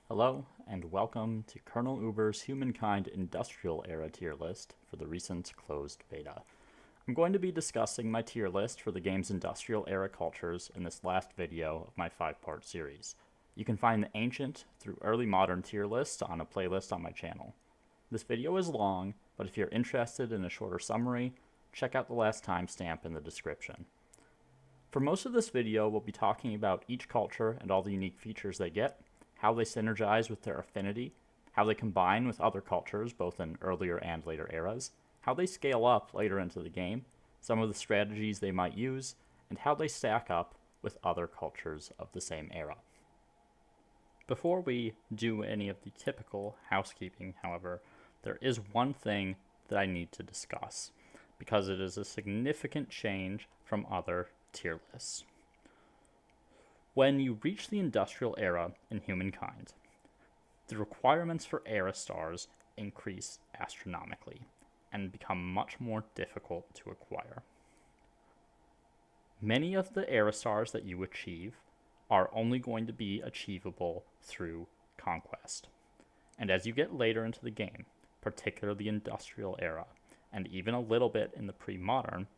Hello, and welcome to Colonel Uber's Humankind Industrial Era tier list for the recent closed beta. I'm going to be discussing my tier list for the game's Industrial Era cultures in this last video of my 5-part series. You can find the Ancient through Early Modern tier list on a playlist on my channel. This video is long, but if you're interested in a shorter summary, check out the last timestamp in the description. For most of this video, we'll be talking about each culture and all the unique features they get, how they synergize with their affinity, how they combine with other cultures, both in earlier and later eras, how they scale up later into the game, some of the strategies they might use, and how they stack up with other cultures of the same era. Before we do any of the typical housekeeping, however, there is one thing that I need to discuss, because it is a significant change from other tier lists. When you reach the industrial era in Humankind, the requirements for era stars increase astronomically and become much more difficult to acquire. Many of the era stars that you achieve are only going to be achievable through conquest. And as you get later into the game, particularly the industrial era, and even a little bit in the pre-modern,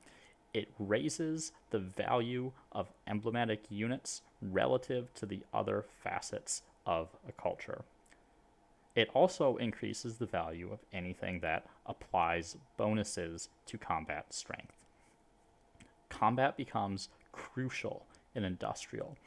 it raises the value of emblematic units relative to the other facets of a culture. It also increases the value of anything that applies bonuses to combat strength. Combat becomes crucial in industrial.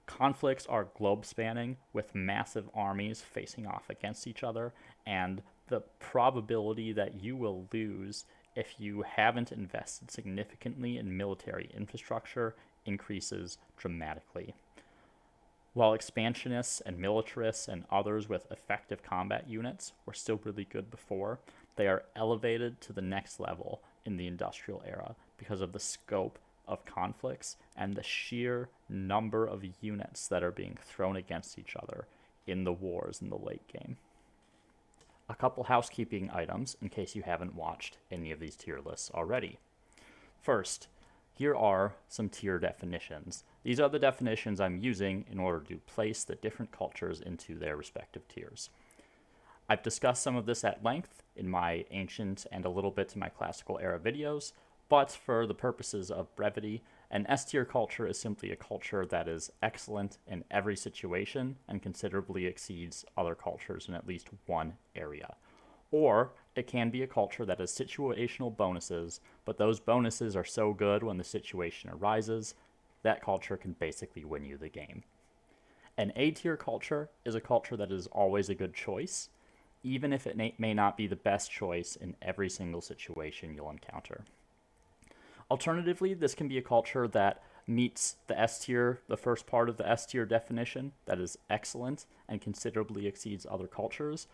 Conflicts are globe-spanning with massive armies facing off against each other, and the probability that you will lose if you haven't invested significantly in military infrastructure increases dramatically. While expansionists and militarists and others with effective combat units were still really good before, they are elevated to the next level in the industrial era because of the scope of conflicts and the sheer number of units that are being thrown against each other in the wars in the late game. A couple housekeeping items in case you haven't watched any of these tier lists already. First, here are some tier definitions. These are the definitions I'm using in order to place the different cultures into their respective tiers. I've discussed some of this at length in my ancient and a little bit in my classical era videos, but for the purposes of brevity, an S-tier culture is simply a culture that is excellent in every situation and considerably exceeds other cultures in at least one area. Or it can be a culture that has situational bonuses, but those bonuses are so good when the situation arises, that culture can basically win you the game. An A-tier culture is a culture that is always a good choice, even if it may not be the best choice in every single situation you'll encounter. Alternatively, this can be a culture that meets the S-tier, the first part of the S-tier definition, that is excellent and considerably exceeds other cultures,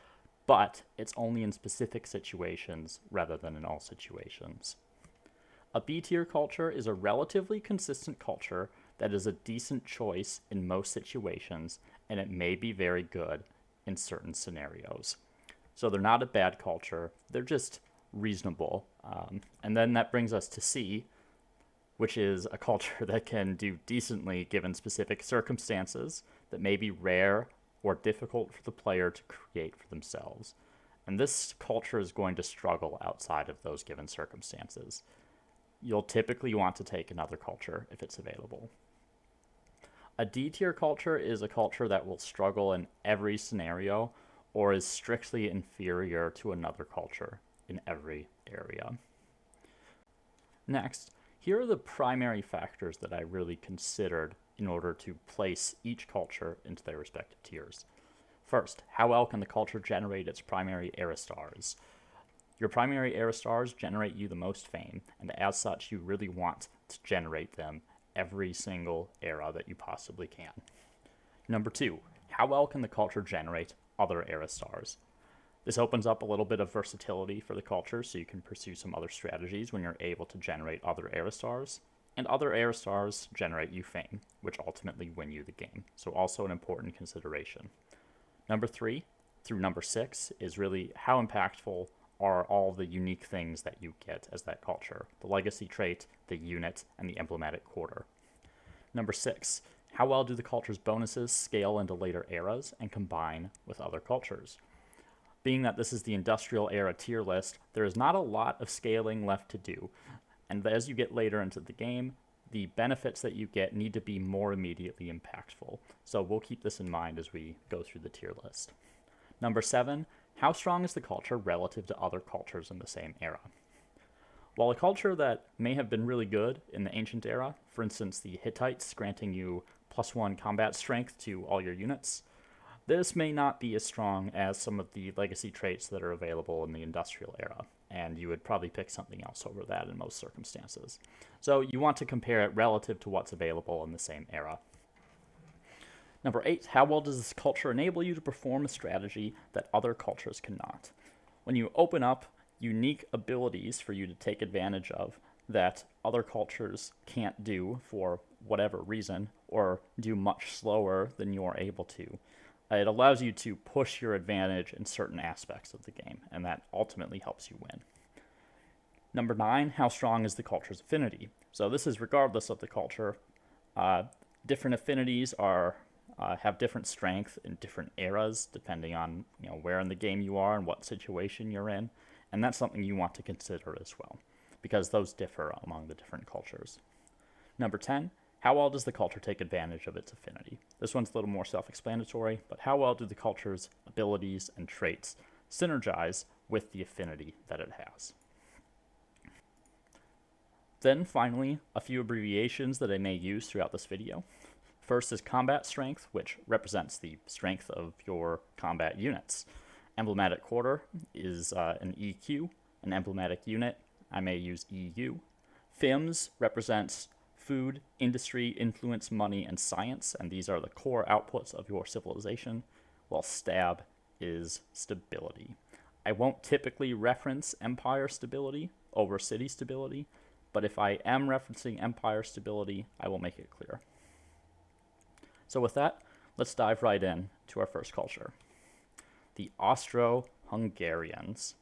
but it's only in specific situations rather than in all situations. A B-tier culture is a relatively consistent culture that is a decent choice in most situations, and it may be very good in certain scenarios. So they're not a bad culture, they're just reasonable. And then that brings us to C, which is a culture that can do decently given specific circumstances that may be rare or difficult for the player to create for themselves. And this culture is going to struggle outside of those given circumstances. You'll typically want to take another culture if it's available. A D-tier culture is a culture that will struggle in every scenario or is strictly inferior to another culture in every area. Next, here are the primary factors that I really considered in order to place each culture into their respective tiers. First, how well can the culture generate its primary era stars? Your primary era stars generate you the most fame, and as such, you really want to generate them every single era that you possibly can. Number 2, how well can the culture generate other era stars? This opens up a little bit of versatility for the culture, so you can pursue some other strategies when you're able to generate other era stars. And other era stars generate you fame, which ultimately win you the game, so also an important consideration. Number 3 through number 6 is really how impactful are all the unique things that you get as that culture, the legacy trait, the unit, and the emblematic quarter. Number 6, how well do the culture's bonuses scale into later eras and combine with other cultures? Being that this is the industrial era tier list, there is not a lot of scaling left to do, and as you get later into the game, the benefits that you get need to be more immediately impactful. So we'll keep this in mind as we go through the tier list. Number 7, how strong is the culture relative to other cultures in the same era? While a culture that may have been really good in the ancient era, for instance the Hittites granting you +1 combat strength to all your units, this may not be as strong as some of the legacy traits that are available in the industrial era, and you would probably pick something else over that in most circumstances. So you want to compare it relative to what's available in the same era. Number 8, how well does this culture enable you to perform a strategy that other cultures cannot? When you open up unique abilities for you to take advantage of that other cultures can't do for whatever reason, or do much slower than you are able to, it allows you to push your advantage in certain aspects of the game, and that ultimately helps you win. Number 9, how strong is the culture's affinity? So this is regardless of the culture. Different affinities have different strength in different eras, depending on where in the game you are and what situation you're in, and that's something you want to consider as well, because those differ among the different cultures. Number 10, how well does the culture take advantage of its affinity? This one's a little more self-explanatory, but how well do the culture's abilities and traits synergize with the affinity that it has? Then finally, a few abbreviations that I may use throughout this video. First is combat strength, which represents the strength of your combat units. Emblematic quarter is an EQ, an emblematic unit. I may use EU. FIMS represents food, industry, influence, money, and science, and these are the core outputs of your civilization, while STAB is stability. I won't typically reference empire stability over city stability, but if I am referencing empire stability, I will make it clear. So with that, let's dive right in to our first culture, the Austro-Hungarians.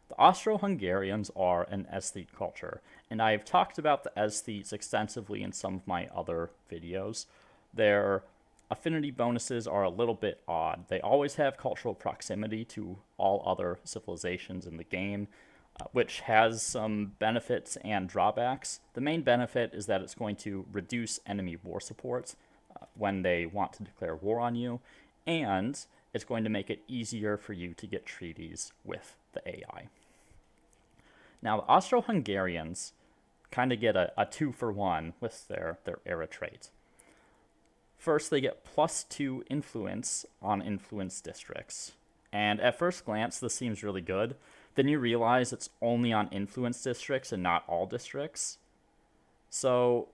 The Austro-Hungarians are an aesthete culture, and I've talked about the aesthetes extensively in some of my other videos. Their affinity bonuses are a little bit odd. They always have cultural proximity to all other civilizations in the game, which has some benefits and drawbacks. The main benefit is that it's going to reduce enemy war support when they want to declare war on you, and it's going to make it easier for you to get treaties with the AI. Now, the Austro-Hungarians kind of get a 2-for-1 with their era trait. First, they get +2 influence on influence districts. And at first glance, this seems really good. Then you realize it's only on influence districts and not all districts. So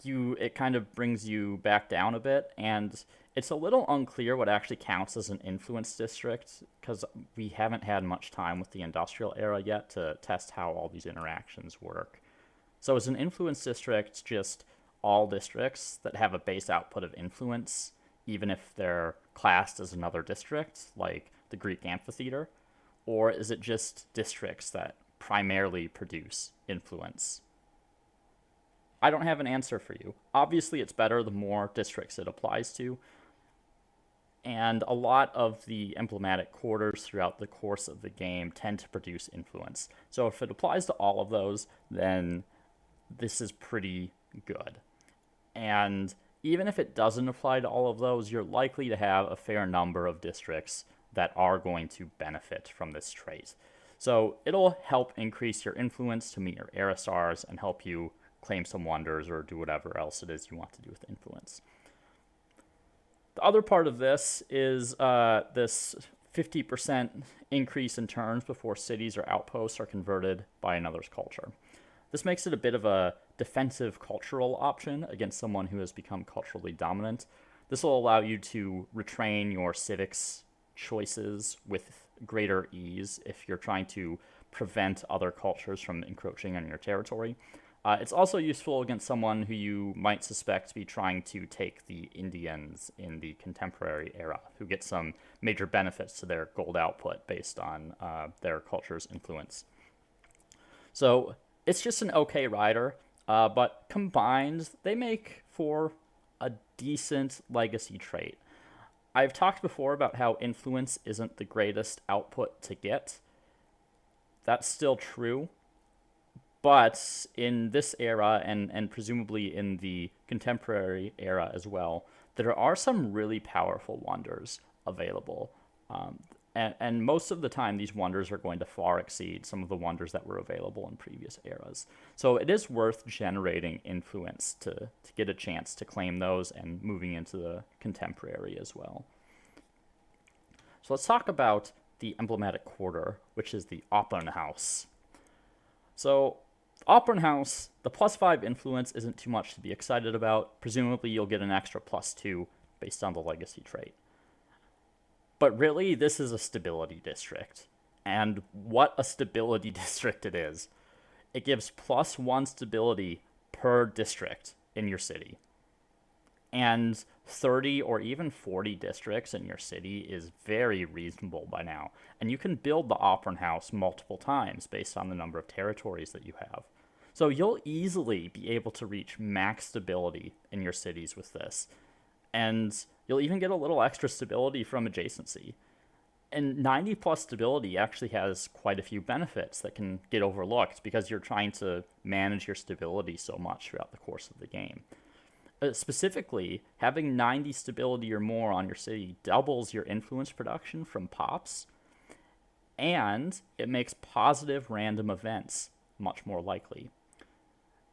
it kind of brings you back down a bit, and it's a little unclear what actually counts as an influence district, because we haven't had much time with the industrial era yet to test how all these interactions work. So is an influence district just all districts that have a base output of influence, even if they're classed as another district, like the Greek amphitheater? Or is it just districts that primarily produce influence? I don't have an answer for you. Obviously, it's better the more districts it applies to, and a lot of the emblematic quarters throughout the course of the game tend to produce influence. So if it applies to all of those, then this is pretty good. And even if it doesn't apply to all of those, you're likely to have a fair number of districts that are going to benefit from this trait. So it'll help increase your influence to meet your era stars and help you claim some wonders or do whatever else it is you want to do with influence. The other part of this is this 50% increase in turns before cities or outposts are converted by another's culture. This makes it a bit of a defensive cultural option against someone who has become culturally dominant. This will allow you to retrain your civics choices with greater ease if you're trying to prevent other cultures from encroaching on your territory. It's also useful against someone who you might suspect to be trying to take the Indians in the contemporary era, who get some major benefits to their gold output based on their culture's influence. So it's just an okay rider, but combined, they make for a decent legacy trait. I've talked before about how influence isn't the greatest output to get. That's still true. But in this era, and presumably in the contemporary era as well, there are some really powerful wonders available. And most of the time, these wonders are going to far exceed some of the wonders that were available in previous eras. So it is worth generating influence to get a chance to claim those and moving into the contemporary as well. So let's talk about the emblematic quarter, which is the Opernhaus. So Opernhaus, the +5 influence isn't too much to be excited about. Presumably you'll get an extra +2 based on the legacy trait. But really, this is a stability district. And what a stability district it is. It gives +1 stability per district in your city. And 30 or even 40 districts in your city is very reasonable by now. And you can build the Opernhaus multiple times based on the number of territories that you have. So you'll easily be able to reach max stability in your cities with this. And you'll even get a little extra stability from adjacency. And 90 plus stability actually has quite a few benefits that can get overlooked because you're trying to manage your stability so much throughout the course of the game. Specifically, having 90 stability or more on your city doubles your influence production from pops, and it makes positive random events much more likely.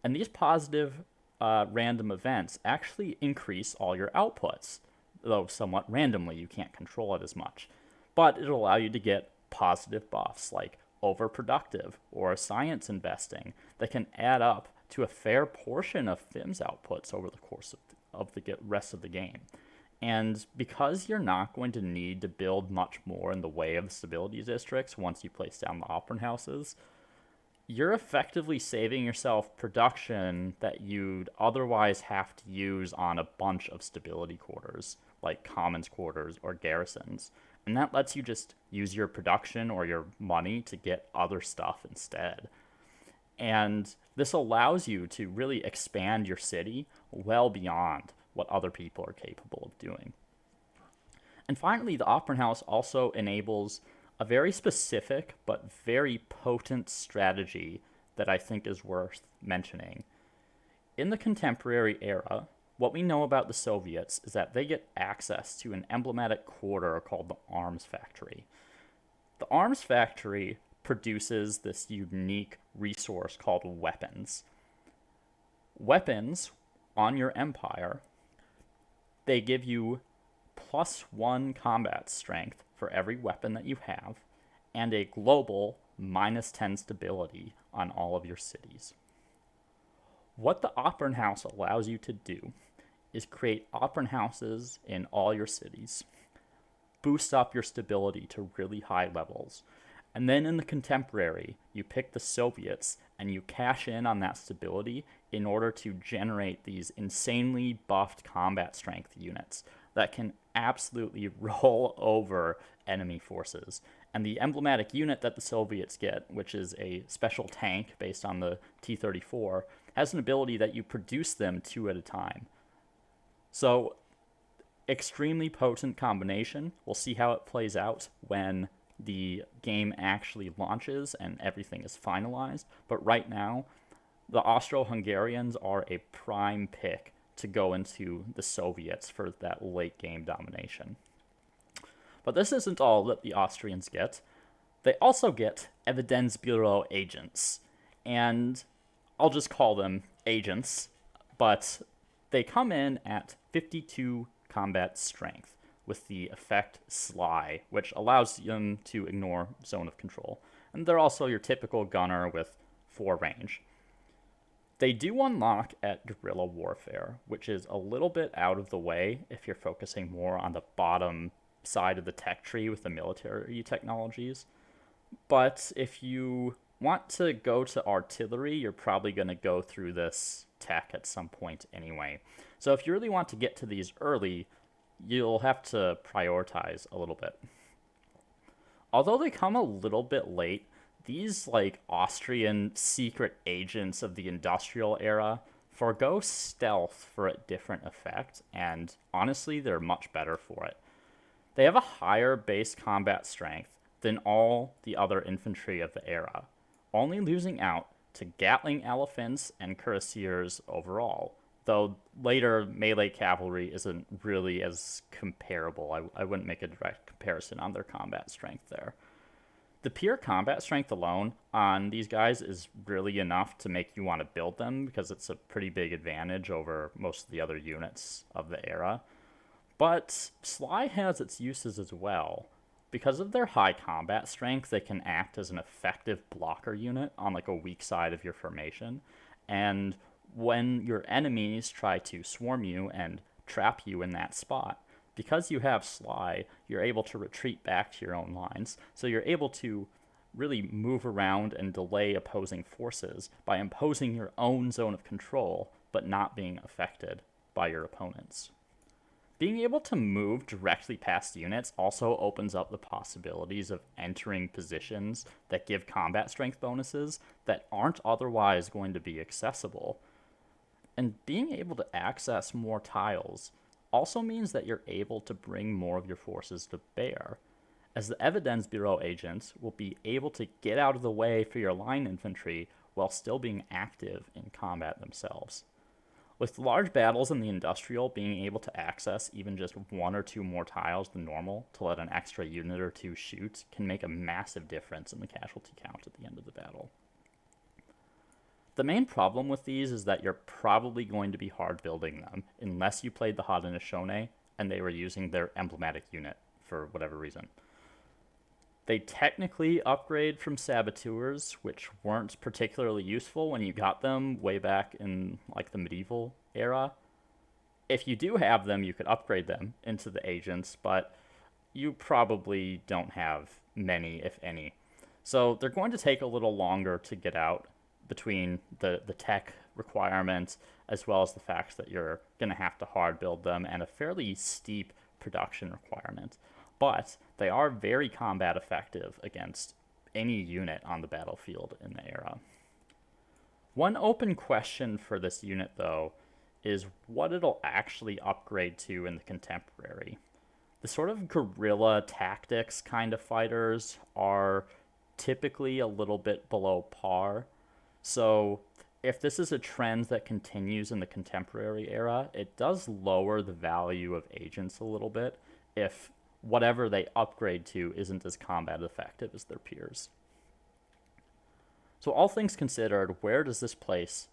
And these positive random events actually increase all your outputs, though somewhat randomly. You can't control it as much. But it'll allow you to get positive buffs like overproductive or science investing that can add up to a fair portion of FIM's outputs over the course of the rest of the game. And because you're not going to need to build much more in the way of the stability districts once you place down the Opernhauses, you're effectively saving yourself production that you'd otherwise have to use on a bunch of stability quarters, like commons quarters or garrisons. And that lets you just use your production or your money to get other stuff instead. And this allows you to really expand your city well beyond what other people are capable of doing. And finally, the Opernhaus also enables a very specific but very potent strategy that I think is worth mentioning. In the contemporary era, what we know about the Soviets is that they get access to an emblematic quarter called the Arms Factory. The Arms Factory produces this unique resource called weapons. Weapons on your empire, they give you +1 combat strength for every weapon that you have, and a global -10 stability on all of your cities. What the Opernhaus allows you to do is create Opernhauses in all your cities, boost up your stability to really high levels, and then in the contemporary, you pick the Soviets and you cash in on that stability in order to generate these insanely buffed combat strength units that can absolutely roll over enemy forces. And the emblematic unit that the Soviets get, which is a special tank based on the T-34, has an ability that you produce them 2 at a time. So, extremely potent combination. We'll see how it plays out when the game actually launches and everything is finalized. But right now, the Austro-Hungarians are a prime pick to go into the Soviets for that late game domination. But this isn't all that the Austrians get. They also get Evidenzbüro agents. And I'll just call them agents, but they come in at 52 combat strength with the effect Sly, which allows them to ignore zone of control. And they're also your typical gunner with 4 range. They do unlock at guerrilla warfare, which is a little bit out of the way if you're focusing more on the bottom side of the tech tree with the military technologies. But if you want to go to artillery, you're probably going to go through this tech at some point anyway. So if you really want to get to these early, you'll have to prioritize a little bit. Although they come a little bit late, these Austrian secret agents of the industrial era forgo stealth for a different effect, and honestly, they're much better for it. They have a higher base combat strength than all the other infantry of the era, only losing out to Gatling elephants and cuirassiers overall, though later melee cavalry isn't really as comparable. I wouldn't make a direct comparison on their combat strength there. The pure combat strength alone on these guys is really enough to make you want to build them, because it's a pretty big advantage over most of the other units of the era. But Sly has its uses as well. Because of their high combat strength, they can act as an effective blocker unit on like a weak side of your formation. And when your enemies try to swarm you and trap you in that spot, because you have Sly, you're able to retreat back to your own lines. So you're able to really move around and delay opposing forces by imposing your own zone of control, but not being affected by your opponents. Being able to move directly past units also opens up the possibilities of entering positions that give combat strength bonuses that aren't otherwise going to be accessible. And being able to access more tiles also means that you're able to bring more of your forces to bear, as the Evidenzbüro agents will be able to get out of the way for your line infantry while still being active in combat themselves. With large battles in the Industrial, being able to access even just one or two more tiles than normal to let an extra unit or two shoot can make a massive difference in the casualty count at the end of the battle. The main problem with these is that you're probably going to be hard building them unless you played the Haudenosaunee and they were using their emblematic unit for whatever reason. They technically upgrade from saboteurs, which weren't particularly useful when you got them way back in like the medieval era. If you do have them, you could upgrade them into the agents, but you probably don't have many, if any. So they're going to take a little longer to get out between the tech requirements as well as the fact that you're going to have to hard build them and a fairly steep production requirement. But they are very combat effective against any unit on the battlefield in the era. One open question for this unit, though, is what it'll actually upgrade to in the contemporary. The sort of guerrilla tactics kind of fighters are typically a little bit below par. So if this is a trend that continues in the contemporary era, it does lower the value of agents a little bit if whatever they upgrade to isn't as combat effective as their peers. So all things considered, where does this place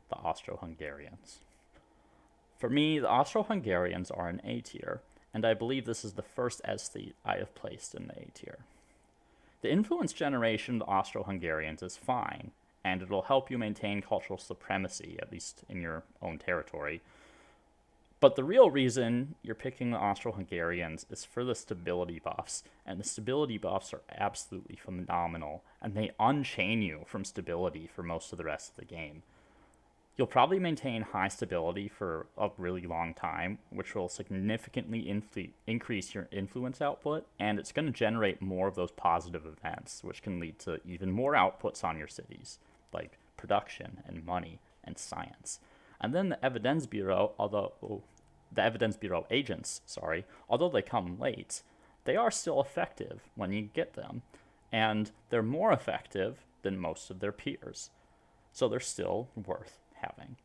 the Austro-Hungarians? For me, the Austro-Hungarians are an A tier, and I believe this is the first aesthete I have placed in the A tier. The influence generation of the Austro-Hungarians is fine, and it'll help you maintain cultural supremacy, at least in your own territory. But the real reason you're picking the Austro-Hungarians is for the stability buffs, and the stability buffs are absolutely phenomenal, and they unchain you from stability for most of the rest of the game. You'll probably maintain high stability for a really long time, which will significantly increase your influence output, and it's going to generate more of those positive events, which can lead to even more outputs on your cities, like production and money and science. And then the Evidenzbüro, the Evidenzbüro agents, although they come late, they are still effective when you get them, and they're more effective than most of their peers, so they're still worth having.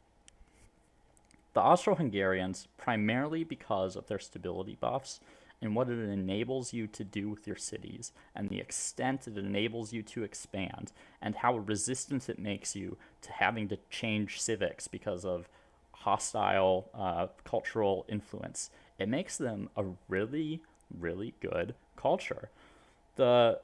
The Austro-Hungarians, primarily because of their stability buffs and what it enables you to do with your cities, and the extent it enables you to expand, and how resistant it makes you to having to change civics because of hostile cultural influence. It makes them a really, really good culture. The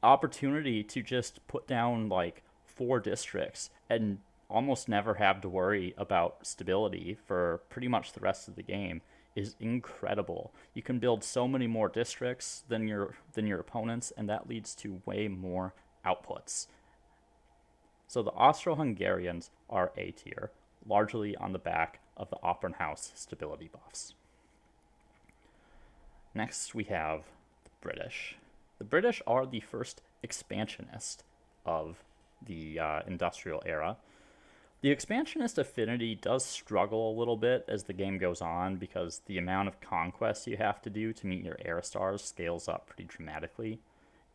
opportunity to just put down like 4 districts and almost never have to worry about stability for pretty much the rest of the game is incredible. You can build so many more districts than your opponents, and that leads to way more outputs. So the Austro-Hungarians are A tier, largely on the back of the Opernhaus stability buffs. Next we have the British. The British are the first expansionist of the industrial era. The expansionist affinity does struggle a little bit as the game goes on because the amount of conquests you have to do to meet your era stars scales up pretty dramatically.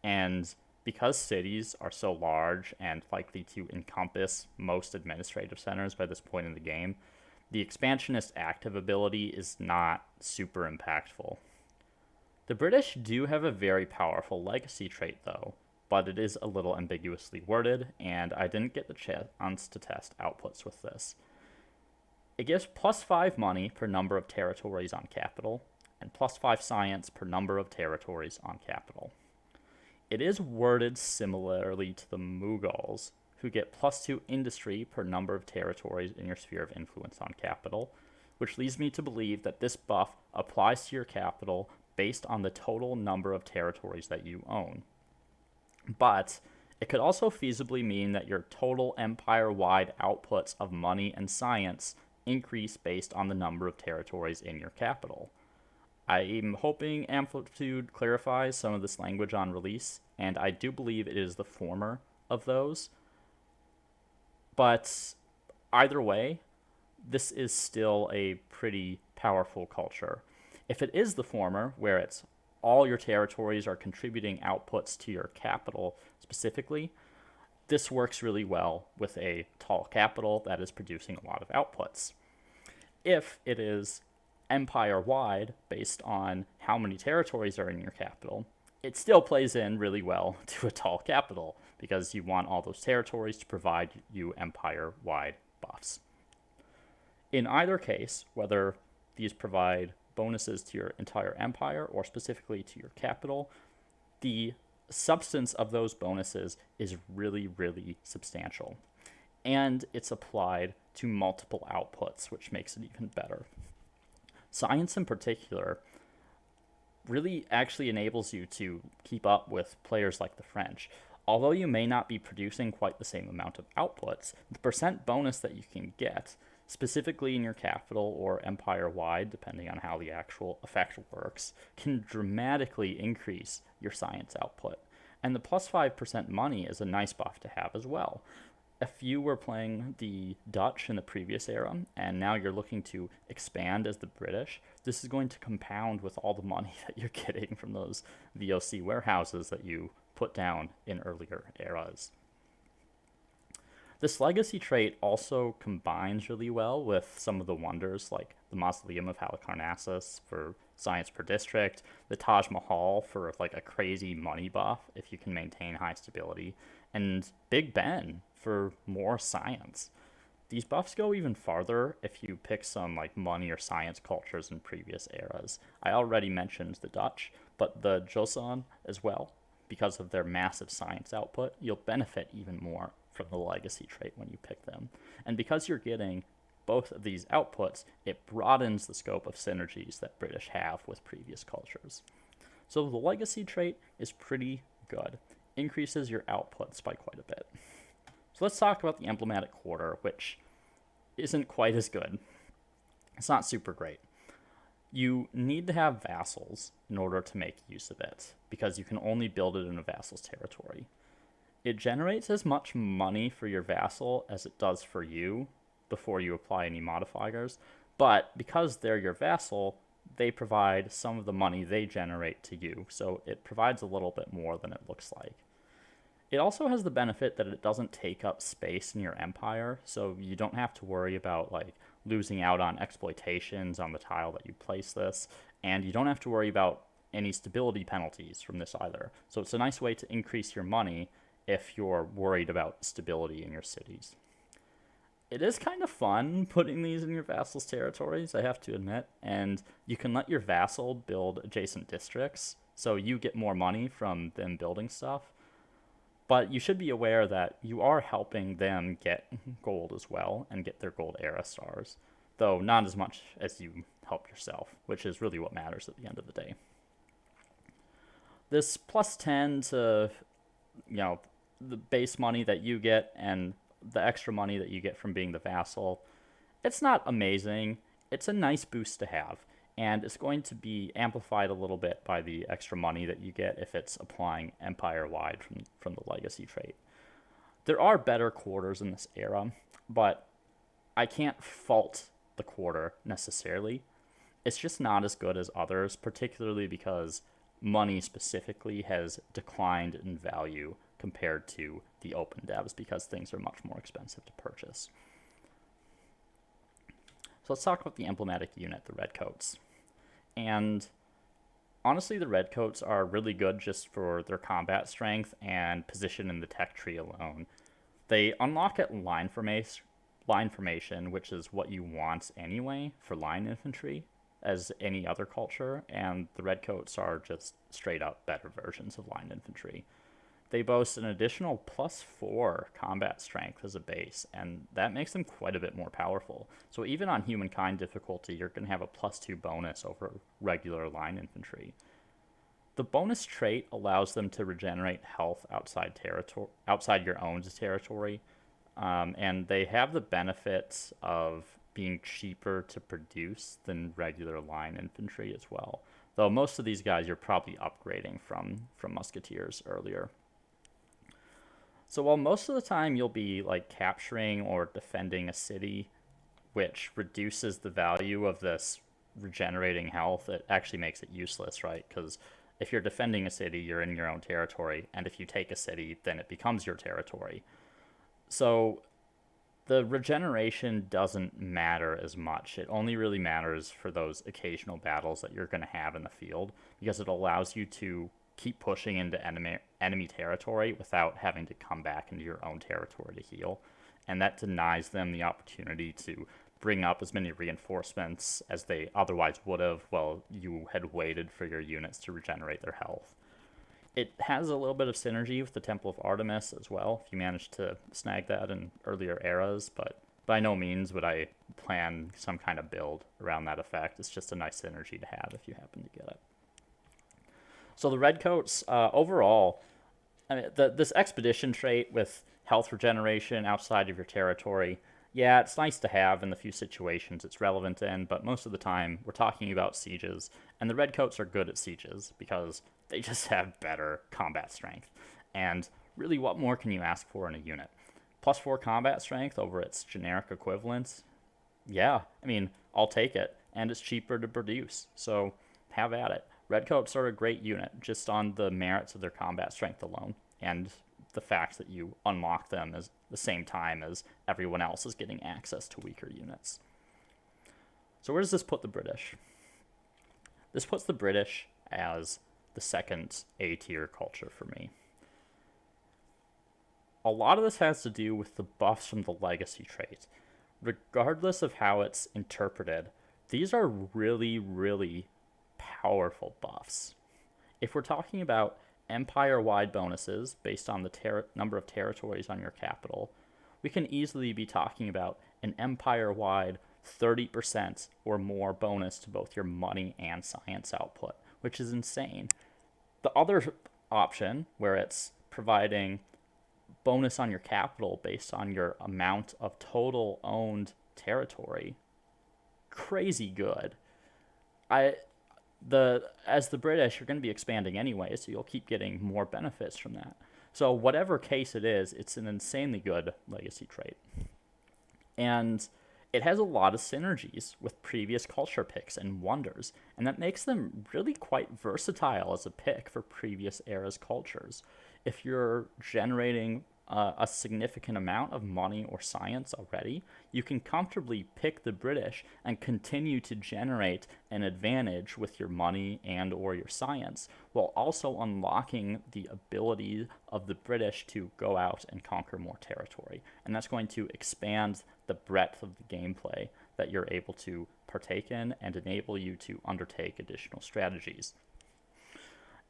And because cities are so large and likely to encompass most administrative centers by this point in the game, the expansionist active ability is not super impactful. The British do have a very powerful legacy trait, though, but it is a little ambiguously worded, and I didn't get the chance to test outputs with this. It gives +5 money per number of territories on capital, and +5 science per number of territories on capital. It is worded similarly to the Mughals, who get +2 industry per number of territories in your sphere of influence on capital, which leads me to believe that this buff applies to your capital based on the total number of territories that you own. But it could also feasibly mean that your total empire-wide outputs of money and science increase based on the number of territories in your capital. I'm hoping Amplitude clarifies some of this language on release, and I do believe it is the former of those. But either way, this is still a pretty powerful culture. If it is the former, where it's all your territories are contributing outputs to your capital specifically, this works really well with a tall capital that is producing a lot of outputs. If it is empire-wide, based on how many territories are in your capital, it still plays in really well to a tall capital, because you want all those territories to provide you empire-wide buffs. In either case, whether these provide bonuses to your entire empire or specifically to your capital, the substance of those bonuses is really, really substantial. And it's applied to multiple outputs, which makes it even better. Science in particular really actually enables you to keep up with players like the French. Although you may not be producing quite the same amount of outputs, the percent bonus that you can get, specifically in your capital or empire-wide, depending on how the actual effect works, can dramatically increase your science output. And the +5% money is a nice buff to have as well. If you were playing the Dutch in the previous era, and now you're looking to expand as the British, this is going to compound with all the money that you're getting from those VOC warehouses that you put down in earlier eras. This legacy trait also combines really well with some of the wonders like the Mausoleum of Halicarnassus for science per district, the Taj Mahal for like a crazy money buff if you can maintain high stability, and Big Ben for more science. These buffs go even farther if you pick some like money or science cultures in previous eras. I already mentioned the Dutch, but the Joseon as well. Because of their massive science output, you'll benefit even more from the legacy trait when you pick them. And because you're getting both of these outputs, it broadens the scope of synergies that British have with previous cultures. So the legacy trait is pretty good. Increases your outputs by quite a bit. So let's talk about the emblematic quarter, which isn't quite as good. It's not super great. You need to have vassals in order to make use of it, because you can only build it in a vassal's territory. It generates as much money for your vassal as it does for you before you apply any modifiers, but because they're your vassal, they provide some of the money they generate to you, so it provides a little bit more than it looks like. It also has the benefit that it doesn't take up space in your empire, so you don't have to worry about like losing out on exploitations on the tile that you place this, and you don't have to worry about any stability penalties from this either. So it's a nice way to increase your money if you're worried about stability in your cities. It is kind of fun putting these in your vassal's territories, I have to admit, and you can let your vassal build adjacent districts, so you get more money from them building stuff. But you should be aware that you are helping them get gold as well and get their gold era stars, though not as much as you help yourself, which is really what matters at the end of the day. This +10 to, the base money that you get and the extra money that you get from being the vassal, it's not amazing. It's a nice boost to have, and it's going to be amplified a little bit by the extra money that you get if it's applying empire-wide from the legacy trait. There are better quarters in this era, but I can't fault the quarter necessarily. It's just not as good as others, particularly because money specifically has declined in value compared to the open devs because things are much more expensive to purchase. So let's talk about the emblematic unit, the Redcoats. And honestly, the Redcoats are really good just for their combat strength and position in the tech tree alone. They unlock at line formation, which is what you want anyway for line infantry, as any other culture, and the Redcoats are just straight up better versions of line infantry. They boast an additional +4 combat strength as a base, and that makes them quite a bit more powerful. So even on Humankind difficulty, you're going to have a +2 bonus over regular line infantry. The bonus trait allows them to regenerate health outside your own territory, and they have the benefits of being cheaper to produce than regular line infantry as well. Though most of these guys you're probably upgrading from musketeers earlier. So while most of the time you'll be like capturing or defending a city, which reduces the value of this regenerating health, it actually makes it useless, right? Because if you're defending a city, you're in your own territory, and if you take a city, then it becomes your territory. So the regeneration doesn't matter as much. It only really matters for those occasional battles that you're going to have in the field, because it allows you to keep pushing into enemy territory without having to come back into your own territory to heal. And that denies them the opportunity to bring up as many reinforcements as they otherwise would have while you had waited for your units to regenerate their health. It has a little bit of synergy with the Temple of Artemis as well, if you manage to snag that in earlier eras, but by no means would I plan some kind of build around that effect. It's just a nice synergy to have if you happen to get it. So the Redcoats, overall, I mean, this expedition trait with health regeneration outside of your territory, yeah, it's nice to have in the few situations it's relevant in, but most of the time we're talking about sieges, and the Redcoats are good at sieges because they just have better combat strength. And really, what more can you ask for in a unit? +4 combat strength over its generic equivalents? Yeah, I mean, I'll take it, and it's cheaper to produce, so have at it. Redcoats are a great unit just on the merits of their combat strength alone, and the fact that you unlock them at the same time as everyone else is getting access to weaker units. So where does this put the British? This puts the British as the second A-tier culture for me. A lot of this has to do with the buffs from the legacy trait. Regardless of how it's interpreted, these are really, really powerful buffs. If we're talking about empire-wide bonuses based on the number of territories on your capital, we can easily be talking about an empire-wide 30% or more bonus to both your money and science output, which is insane. The other option, where it's providing bonus on your capital based on your amount of total owned territory, crazy good. As the British, you're going to be expanding anyway, so you'll keep getting more benefits from that. So whatever case it is, it's an insanely good legacy trait. And it has a lot of synergies with previous culture picks and wonders, and that makes them really quite versatile as a pick for previous eras cultures. If you're generating a significant amount of money or science already, you can comfortably pick the British and continue to generate an advantage with your money and or your science, while also unlocking the ability of the British to go out and conquer more territory. And that's going to expand the breadth of the gameplay that you're able to partake in and enable you to undertake additional strategies.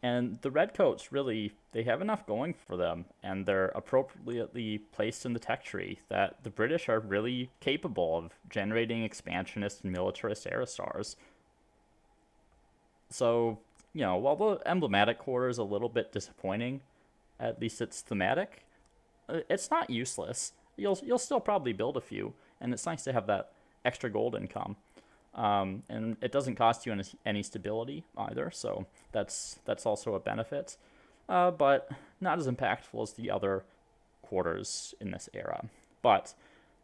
And the Redcoats, really, they have enough going for them, and they're appropriately placed in the tech tree that the British are really capable of generating expansionist and militarist era stars. So, while the emblematic quarter is a little bit disappointing, at least it's thematic, it's not useless. You'll still probably build a few, and it's nice to have that extra gold income. And it doesn't cost you any stability either, so that's also a benefit, but not as impactful as the other quarters in this era. But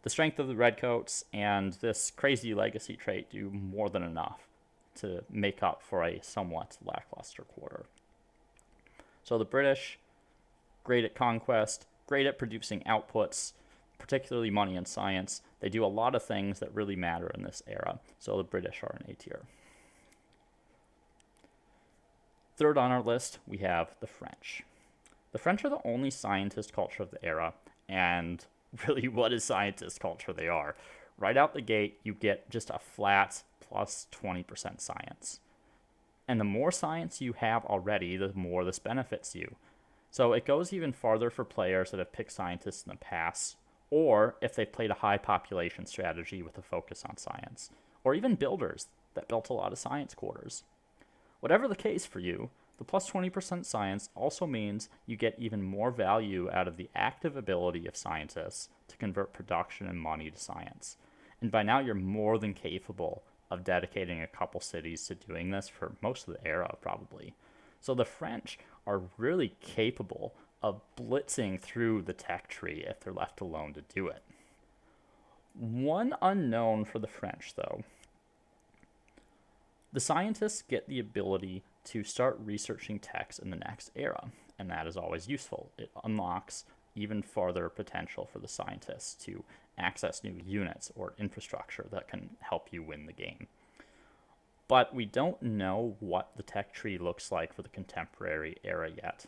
The strength of the redcoats and this crazy legacy trait do more than enough to make up for a somewhat lackluster quarter. So the British, great at conquest, great at producing outputs, particularly money and science. They do a lot of things that really matter in this era, so the British are an A tier. Third on our list, we have the French. The French are the only scientist culture of the era, and really what is scientist culture they are. Right out the gate, you get just a flat plus 20% science. And the more science you have already, the more this benefits you. So it goes even farther for players that have picked scientists in the past, or if they played a high population strategy with a focus on science, or even builders that built a lot of science quarters. Whatever the case for you, the plus 20% science also means you get even more value out of the active ability of scientists to convert production and money to science. And by now you're more than capable of dedicating a couple cities to doing this for most of the era, probably. So the French are really capable of blitzing through the tech tree if they're left alone to do it. One unknown for the French, though. The scientists get the ability to start researching techs in the next era, and that is always useful. It unlocks even farther potential for the scientists to access new units or infrastructure that can help you win the game. But we don't know what the tech tree looks like for the contemporary era yet.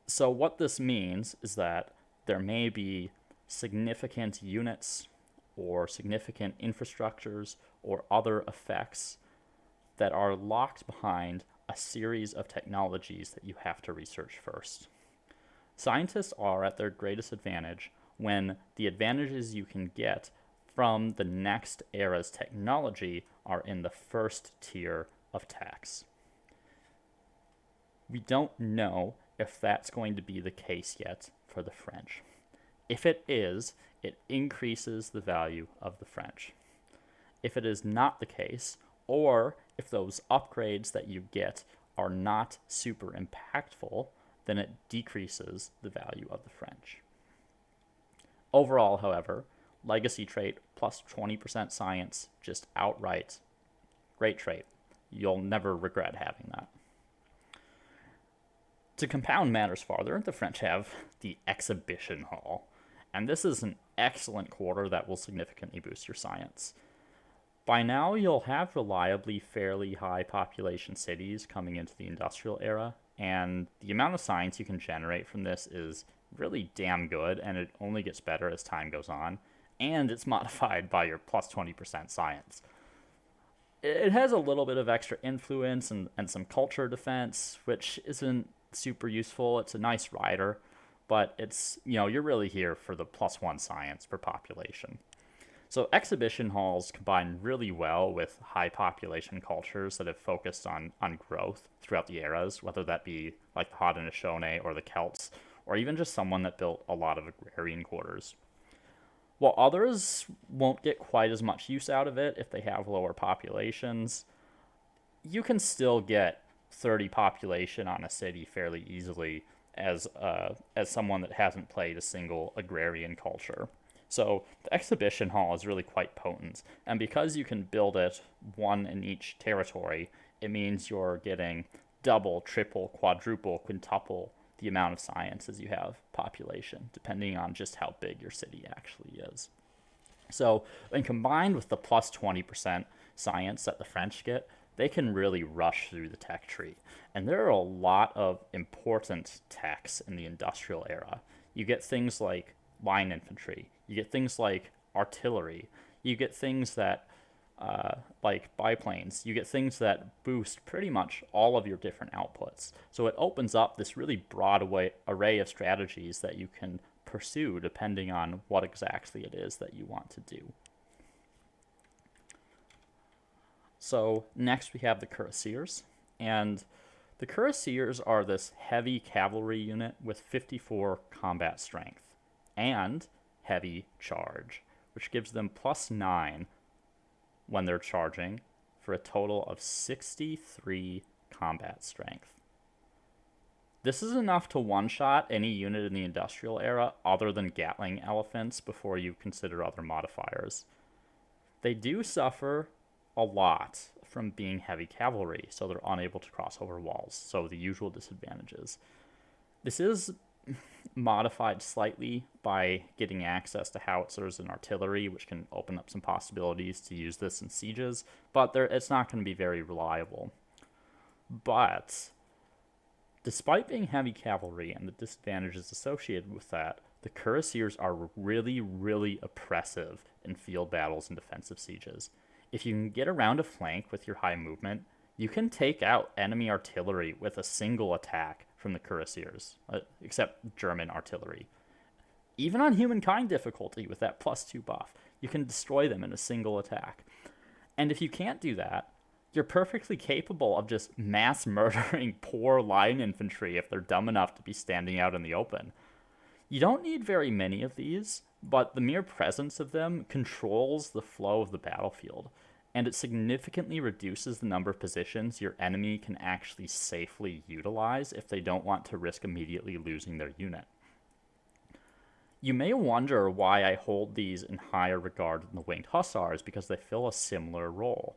So what this means is that there may be significant units or significant infrastructures or other effects that are locked behind a series of technologies that you have to research first. Scientists are at their greatest advantage when the advantages you can get from the next era's technology are in the first tier of techs. We don't know if that's going to be the case yet for the French. If it is, it increases the value of the French. If it is not the case, or if those upgrades that you get are not super impactful, then it decreases the value of the French. Overall, however, legacy trait plus 20% science, just outright great trait. You'll never regret having that. To compound matters farther, the French have the Exhibition Hall, and this is an excellent quarter that will significantly boost your science. By now, you'll have reliably fairly high population cities coming into the industrial era, and the amount of science you can generate from this is really damn good, and it only gets better as time goes on, and it's modified by your plus 20% science. It has a little bit of extra influence and some culture defense, which isn't super useful. It's a nice rider, but it's, you're really here for the plus 1 science per population. So exhibition halls combine really well with high population cultures that have focused on growth throughout the eras, whether that be like the Haudenosaunee or the Celts, or even just someone that built a lot of agrarian quarters. While others won't get quite as much use out of it if they have lower populations, you can still get 30 population on a city fairly easily as someone that hasn't played a single agrarian culture. So the exhibition hall is really quite potent, and because you can build it one in each territory, it means you're getting double, triple, quadruple, quintuple the amount of science as you have population, depending on just how big your city actually is. So when combined with the plus 20% science that the French get, they can really rush through the tech tree. And there are a lot of important techs in the industrial era. You get things like line infantry. You get things like artillery. You get things that, like biplanes. You get things that boost pretty much all of your different outputs. So it opens up this really broad array of strategies that you can pursue depending on what exactly it is that you want to do. So next we have the cuirassiers, and the cuirassiers are this heavy cavalry unit with 54 combat strength and heavy charge, which gives them plus 9 when they're charging for a total of 63 combat strength. This is enough to one-shot any unit in the industrial era other than Gatling elephants before you consider other modifiers. They do suffer a lot from being heavy cavalry, so they're unable to cross over walls, so the usual disadvantages. This is modified slightly by getting access to howitzers and artillery, which can open up some possibilities to use this in sieges, but it's not going to be very reliable. But despite being heavy cavalry and the disadvantages associated with that, the cuirassiers are really, really oppressive in field battles and defensive sieges. If you can get around a flank with your high movement, you can take out enemy artillery with a single attack from the cuirassiers, except German artillery. Even on Humankind difficulty with that +2 buff, you can destroy them in a single attack. And if you can't do that, you're perfectly capable of just mass murdering poor line infantry if they're dumb enough to be standing out in the open. You don't need very many of these, but the mere presence of them controls the flow of the battlefield, and it significantly reduces the number of positions your enemy can actually safely utilize if they don't want to risk immediately losing their unit. You may wonder why I hold these in higher regard than the winged hussars, because they fill a similar role.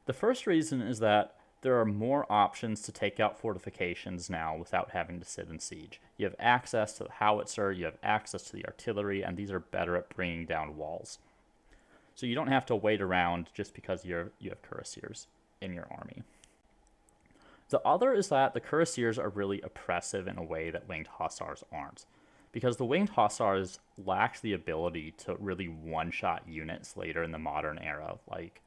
The first reason is that there are more options to take out fortifications now without having to sit in siege. You have access to the howitzer, you have access to the artillery, and these are better at bringing down walls. So you don't have to wait around just because you have cuirassiers in your army. The other is that the cuirassiers are really oppressive in a way that winged hussars aren't, because the winged hussars lack the ability to really one-shot units later in the modern era,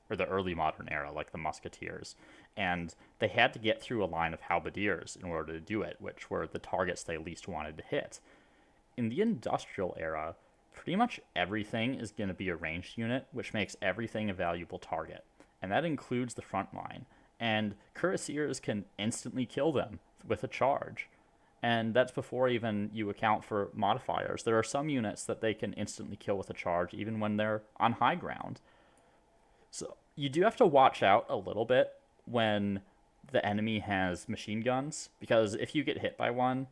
or the early modern era, like the musketeers. And they had to get through a line of halberdiers in order to do it, which were the targets they least wanted to hit. In the industrial era, pretty much everything is going to be a ranged unit, which makes everything a valuable target. And that includes the front line. And cuirassiers can instantly kill them with a charge. And that's before even you account for modifiers. There are some units that they can instantly kill with a charge, even when they're on high ground. So you do have to watch out a little bit when the enemy has machine guns, because if you get hit by one,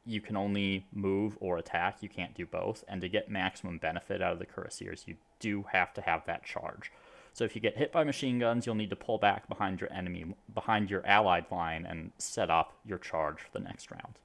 you can only move or attack. You can't do both. And to get maximum benefit out of the cuirassiers, you do have to have that charge. So if you get hit by machine guns, you'll need to pull back behind your allied line and set up your charge for the next round.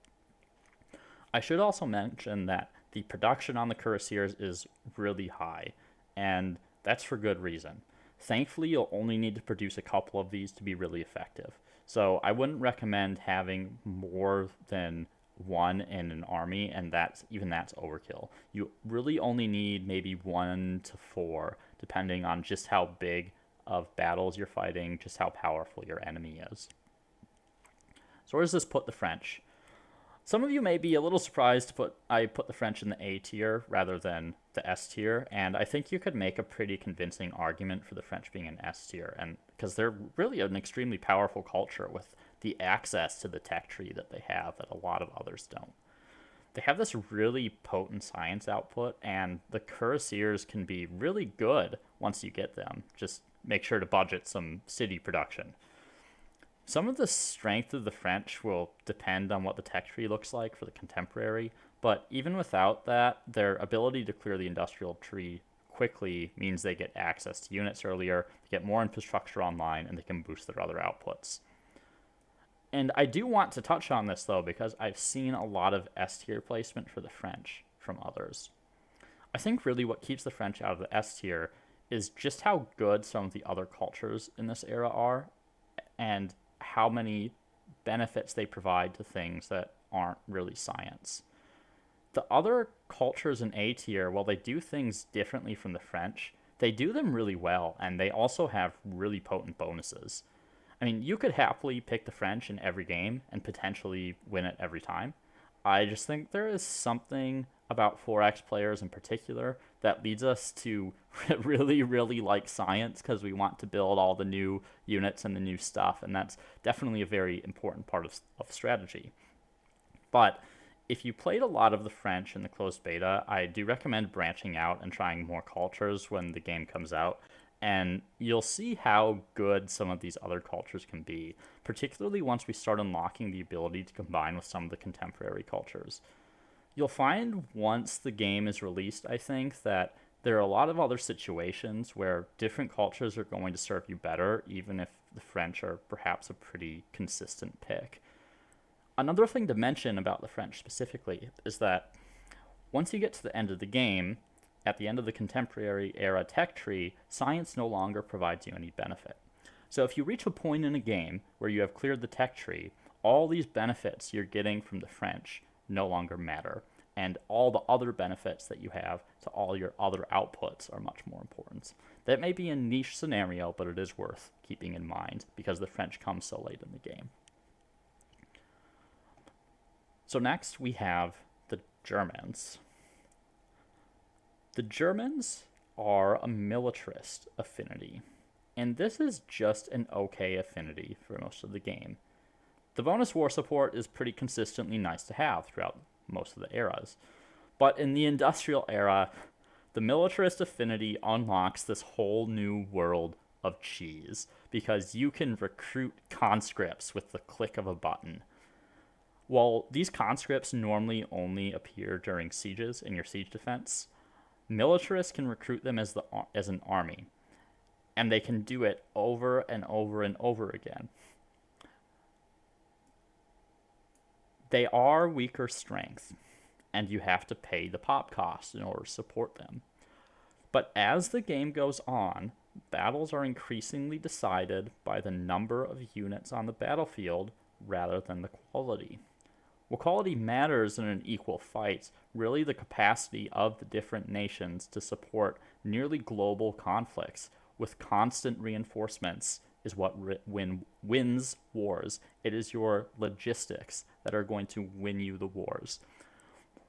I should also mention that the production on the cuirassiers is really high, and that's for good reason. Thankfully, you'll only need to produce a couple of these to be really effective. So I wouldn't recommend having more than one in an army, and that's overkill. You really only need maybe 1 to 4, depending on just how big of battles you're fighting, just how powerful your enemy is. So where does this put the French? Some of you may be a little surprised I put the French in the A tier rather than the S tier, and I think you could make a pretty convincing argument for the French being an S tier, and because they're really an extremely powerful culture with the access to the tech tree that they have that a lot of others don't. They have this really potent science output, and the cuirassiers can be really good once you get them. Just make sure to budget some city production. Some of the strength of the French will depend on what the tech tree looks like for the contemporary, but even without that, their ability to clear the industrial tree quickly means they get access to units earlier, they get more infrastructure online, and they can boost their other outputs. And I do want to touch on this, though, because I've seen a lot of S-tier placement for the French from others. I think really what keeps the French out of the S-tier is just how good some of the other cultures in this era are, and how many benefits they provide to things that aren't really science. The other cultures in A tier, while they do things differently from the French, they do them really well, and they also have really potent bonuses. I mean, you could happily pick the French in every game and potentially win it every time. I just think there is something about 4X players in particular that leads us to really, really like science, because we want to build all the new units and the new stuff, and that's definitely a very important part of strategy. But if you played a lot of the French in the closed beta, I do recommend branching out and trying more cultures when the game comes out, And you'll see how good some of these other cultures can be, particularly once we start unlocking the ability to combine with some of the contemporary cultures. You'll find once the game is released, I think, that there are a lot of other situations where different cultures are going to serve you better, even if the French are perhaps a pretty consistent pick. Another thing to mention about the French specifically is that once you get to the end of the game, at the end of the contemporary era tech tree, science no longer provides you any benefit. So if you reach a point in a game where you have cleared the tech tree, all these benefits you're getting from the French no longer matter, and all the other benefits that you have to all your other outputs are much more important. That may be a niche scenario, but it is worth keeping in mind because the French come so late in the game. So next we have the Germans. The Germans are a militarist affinity, and this is just an okay affinity for most of the game. The bonus war support is pretty consistently nice to have throughout most of the eras, but in the industrial era, the militarist affinity unlocks this whole new world of cheese, because you can recruit conscripts with the click of a button. While these conscripts normally only appear during sieges in your siege defense, militarists can recruit them as an army, and they can do it over and over and over again. They are weaker strength, and you have to pay the pop cost in order to support them. But as the game goes on, battles are increasingly decided by the number of units on the battlefield rather than the quality. What quality matters in an equal fight, really the capacity of the different nations to support nearly global conflicts with constant reinforcements is what wins wars. It is your logistics that are going to win you the wars.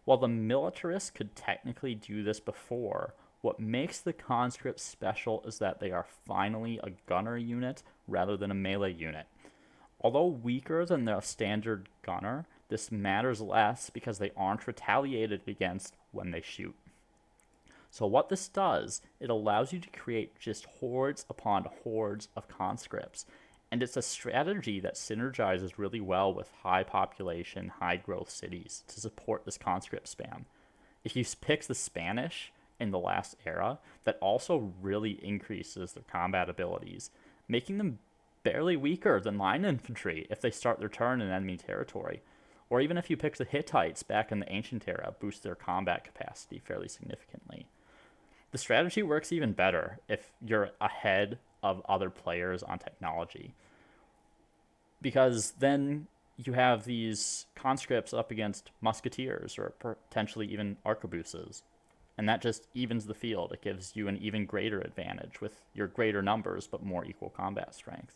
While the militarists could technically do this before, what makes the conscripts special is that they are finally a gunner unit rather than a melee unit. Although weaker than the standard gunner, this matters less because they aren't retaliated against when they shoot. So what this does, it allows you to create just hordes upon hordes of conscripts. And it's a strategy that synergizes really well with high population, high growth cities to support this conscript spam. If you pick the Spanish in the last era, that also really increases their combat abilities, making them barely weaker than line infantry if they start their turn in enemy territory. Or even if you pick the Hittites back in the ancient era, boost their combat capacity fairly significantly. The strategy works even better if you're ahead of other players on technology, because then you have these conscripts up against musketeers or potentially even arquebuses, and that just evens the field. It gives you an even greater advantage with your greater numbers but more equal combat strength.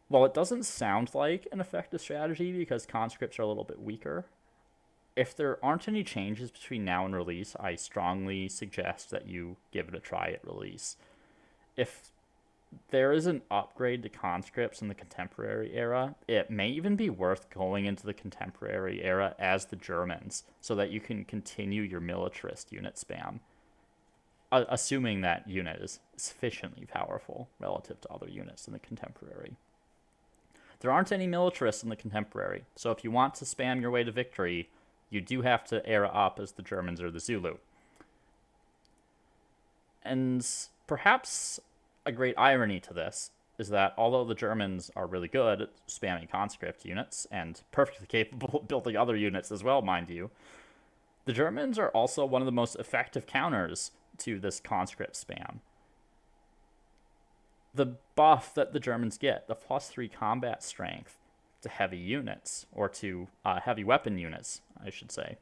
While it doesn't sound like an effective strategy because conscripts are a little bit weaker, if there aren't any changes between now and release, I strongly suggest that you give it a try at release. If there is an upgrade to conscripts in the contemporary era, it may even be worth going into the contemporary era as the Germans so that you can continue your militarist unit spam, assuming that unit is sufficiently powerful relative to other units in the contemporary. There aren't any militarists in the contemporary, so if you want to spam your way to victory, you do have to era up as the Germans or the Zulu. And perhaps a great irony to this is that although the Germans are really good at spamming conscript units, and perfectly capable of building other units as well, mind you, the Germans are also one of the most effective counters to this conscript spam. The buff that the Germans get, the +3 combat strength to heavy units, or to heavy weapon units, I should say,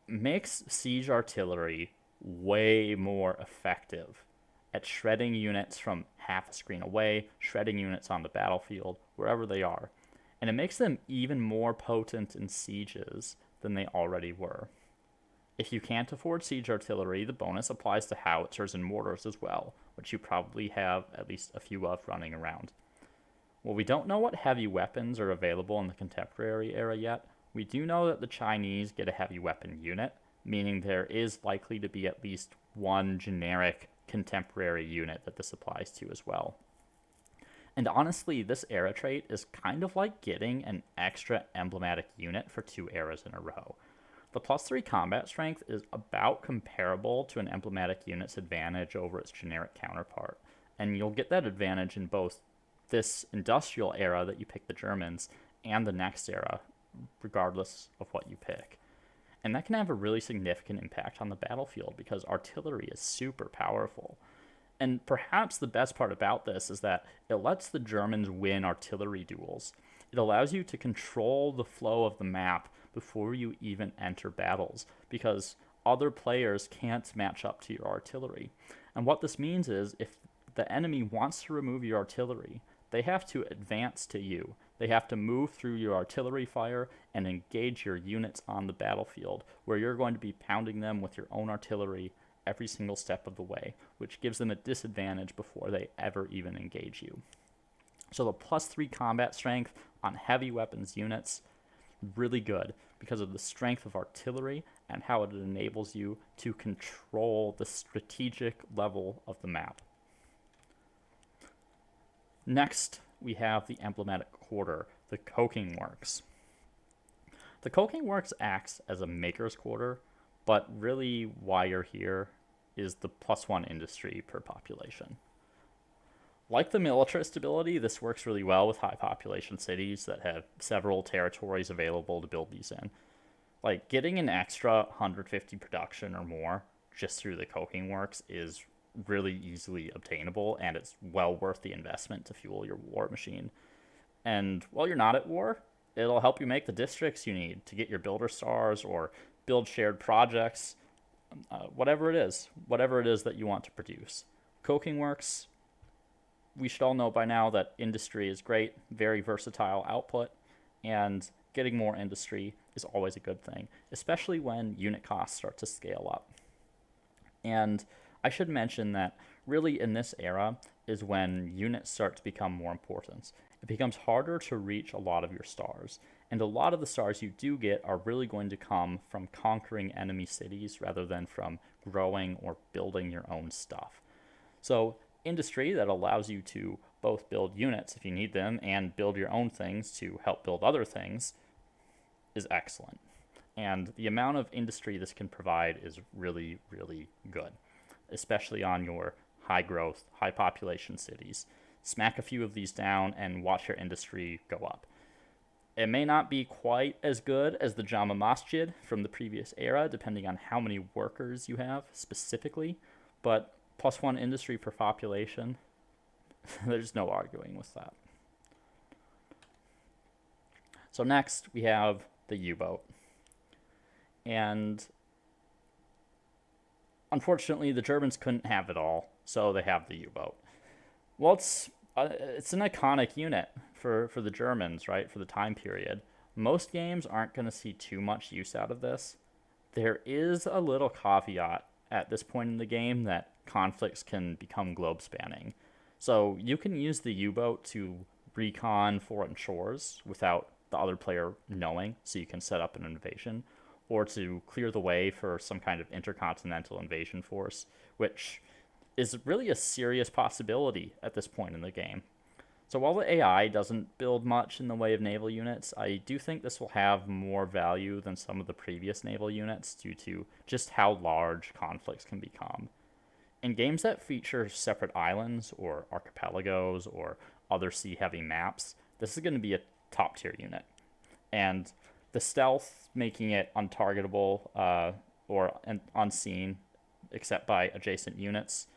makes siege artillery way more effective at shredding units from half a screen away, shredding units on the battlefield, wherever they are. And it makes them even more potent in sieges than they already were. If you can't afford siege artillery, the bonus applies to howitzers and mortars as well, which you probably have at least a few of running around. While we don't know what heavy weapons are available in the contemporary era yet, we do know that the Chinese get a heavy weapon unit, meaning there is likely to be at least one generic contemporary unit that this applies to as well. And honestly, this era trait is kind of like getting an extra emblematic unit for 2 eras in a row. The +3 combat strength is about comparable to an emblematic unit's advantage over its generic counterpart, and you'll get that advantage in both this industrial era that you pick the Germans and the next era, regardless of what you pick. And that can have a really significant impact on the battlefield because artillery is super powerful. And perhaps the best part about this is that it lets the Germans win artillery duels. It allows you to control the flow of the map before you even enter battles, because other players can't match up to your artillery. And what this means is if the enemy wants to remove your artillery, they have to advance to you. They have to move through your artillery fire and engage your units on the battlefield, where you're going to be pounding them with your own artillery every single step of the way, which gives them a disadvantage before they ever even engage you. So the +3 combat strength on heavy weapons units, really good because of the strength of artillery and how it enables you to control the strategic level of the map. Next, we have the emblematic quarter, the Coking Works. The Coking Works acts as a maker's quarter, but really why you're here is the +1 industry per population. Like the militarist ability, this works really well with high population cities that have several territories available to build these in. Like getting an extra 150 production or more just through the Coking Works is really easily obtainable, and it's well worth the investment to fuel your war machine. And while you're not at war, it'll help you make the districts you need to get your builder stars or build shared projects, whatever it is that you want to produce. Coking Works, we should all know by now that industry is great, very versatile output, and getting more industry is always a good thing, especially when unit costs start to scale up. And I should mention that really in this era is when units start to become more important. It becomes harder to reach a lot of your stars, and a lot of the stars you do get are really going to come from conquering enemy cities rather than from growing or building your own stuff. So industry that allows you to both build units if you need them and build your own things to help build other things is excellent. And the amount of industry this can provide is really, really good, especially on your high growth, high population cities. Smack a few of these down and watch your industry go up. It may not be quite as good as the Jama Masjid from the previous era, depending on how many workers you have specifically, but +1 industry per population, there's no arguing with that. So next we have the U-boat. And unfortunately, the Germans couldn't have it all, so they have the U-boat. Well, it's an iconic unit for the Germans, right, for the time period. Most games aren't going to see too much use out of this. There is a little caveat at this point in the game that conflicts can become globe spanning. So you can use the U-boat to recon foreign shores without the other player knowing, so you can set up an invasion, or to clear the way for some kind of intercontinental invasion force, which is really a serious possibility at this point in the game. So while the AI doesn't build much in the way of naval units, I do think this will have more value than some of the previous naval units due to just how large conflicts can become. In games that feature separate islands or archipelagos or other sea-heavy maps, this is going to be a top-tier unit. And the stealth, making it untargetable or unseen except by adjacent units,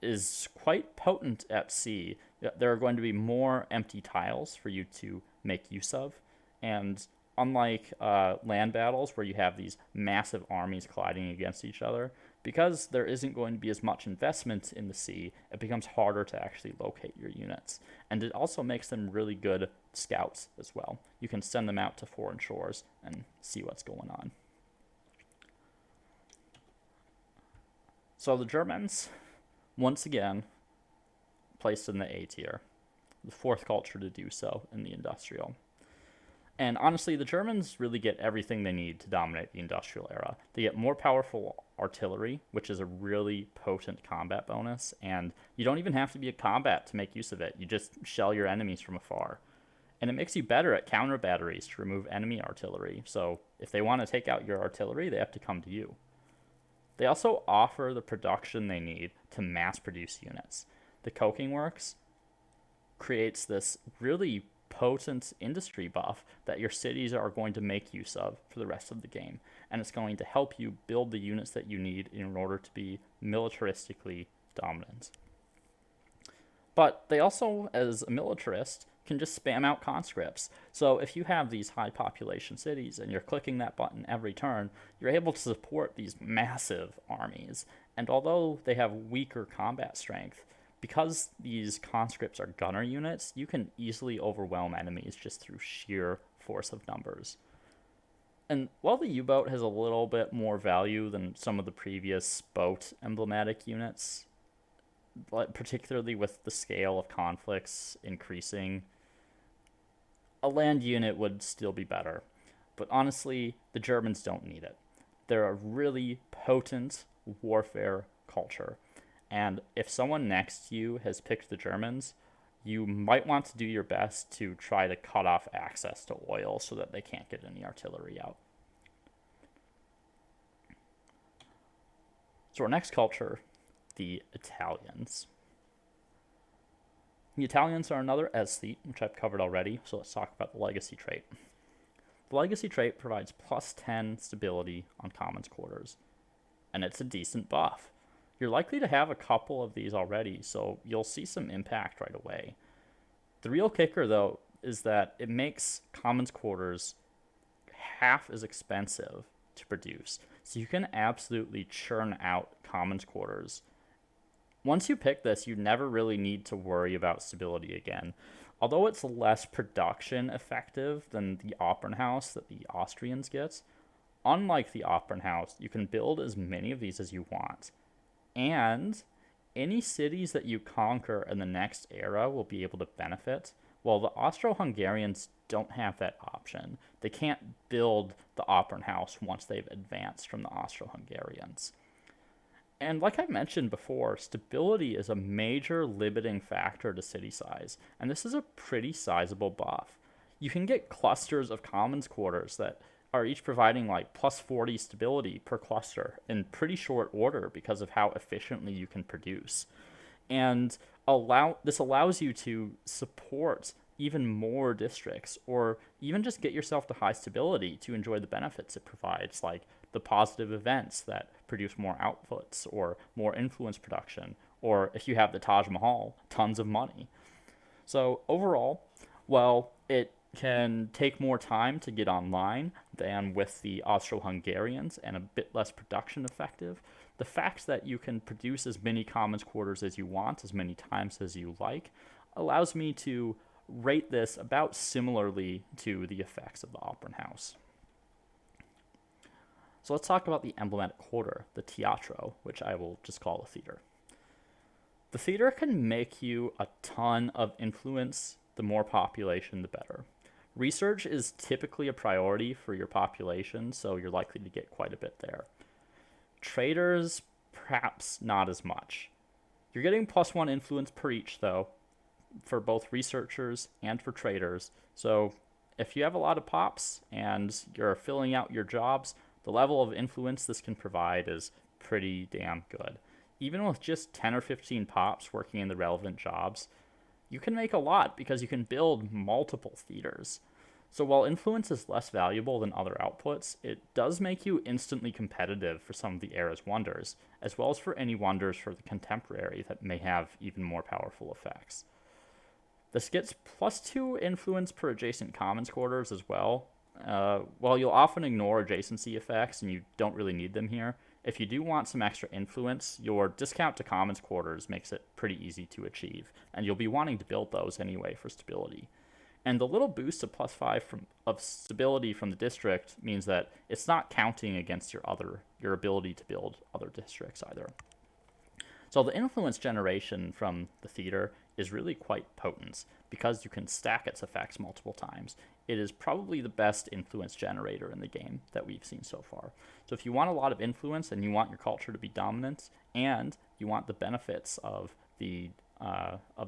is quite potent at sea. There are going to be more empty tiles for you to make use of, and unlike land battles where you have these massive armies colliding against each other, because there isn't going to be as much investment in the sea, it becomes harder to actually locate your units. And it also makes them really good scouts as well. You can send them out to foreign shores and see what's going on. So the Germans, once again, placed in the A tier, the fourth culture to do so in the industrial. And honestly, the Germans really get everything they need to dominate the industrial era. They get more powerful artillery, which is a really potent combat bonus, and you don't even have to be in combat to make use of it. You just shell your enemies from afar. And it makes you better at counter batteries to remove enemy artillery. So if they want to take out your artillery, they have to come to you. They also offer the production they need to mass produce units. The coking works creates this really potent industry buff that your cities are going to make use of for the rest of the game. And it's going to help you build the units that you need in order to be militaristically dominant. But they also, as a militarist, can just spam out conscripts. So if you have these high population cities and you're clicking that button every turn, you're able to support these massive armies. And although they have weaker combat strength, because these conscripts are gunner units, you can easily overwhelm enemies just through sheer force of numbers. And while the U-boat has a little bit more value than some of the previous boat emblematic units, but particularly with the scale of conflicts increasing, a land unit would still be better. But honestly, the Germans don't need it. They're a really potent warfare culture. And if someone next to you has picked the Germans, you might want to do your best to try to cut off access to oil so that they can't get any artillery out. So our next culture, the Italians. The Italians are another aesthete, which I've covered already, so let's talk about the legacy trait. The legacy trait provides plus 10 stability on commons quarters, and it's a decent buff. You're likely to have a couple of these already, so you'll see some impact right away. The real kicker, though, is that it makes commons quarters half as expensive to produce, so you can absolutely churn out commons quarters. Once you pick this, you never really need to worry about stability again. Although it's less production effective than the Opernhaus that the Austrians get, unlike the Opernhaus, you can build as many of these as you want. And any cities that you conquer in the next era will be able to benefit, while the Austro-Hungarians don't have that option. They can't build the Opernhaus once they've advanced from the Austro-Hungarians. And like I mentioned before, stability is a major limiting factor to city size, and this is a pretty sizable buff. You can get clusters of commons quarters that are each providing like plus 40 stability per cluster in pretty short order because of how efficiently you can produce. And this allows you to support even more districts, or even just get yourself to high stability to enjoy the benefits it provides, like the positive events that produce more outputs or more influence production, or if you have the Taj Mahal, tons of money. So overall, while it can take more time to get online than with the Austro-Hungarians and a bit less production effective, the fact that you can produce as many commons quarters as you want, as many times as you like, allows me to rate this about similarly to the effects of the Opernhaus. So let's talk about the emblematic quarter, the teatro, which I will just call a theater. The theater can make you a ton of influence. The more population, the better. Research is typically a priority for your population, so you're likely to get quite a bit there. Traders, perhaps not as much. You're getting +1 influence per each, though, for both researchers and for traders. So if you have a lot of pops and you're filling out your jobs, the level of influence this can provide is pretty damn good. Even with just 10 or 15 pops working in the relevant jobs, you can make a lot because you can build multiple theaters. So while influence is less valuable than other outputs, it does make you instantly competitive for some of the era's wonders, as well as for any wonders for the contemporary that may have even more powerful effects. This gets +2 influence per adjacent commons quarters as well. While you'll often ignore adjacency effects and you don't really need them here, if you do want some extra influence, your discount to commons quarters makes it pretty easy to achieve, and you'll be wanting to build those anyway for stability. And the little boost of +5 of stability from the district means that it's not counting against your ability to build other districts either. So the influence generation from the theater is really quite potent because you can stack its effects multiple times. It is probably the best influence generator in the game that we've seen so far. So if you want a lot of influence and you want your culture to be dominant and you want the benefits of the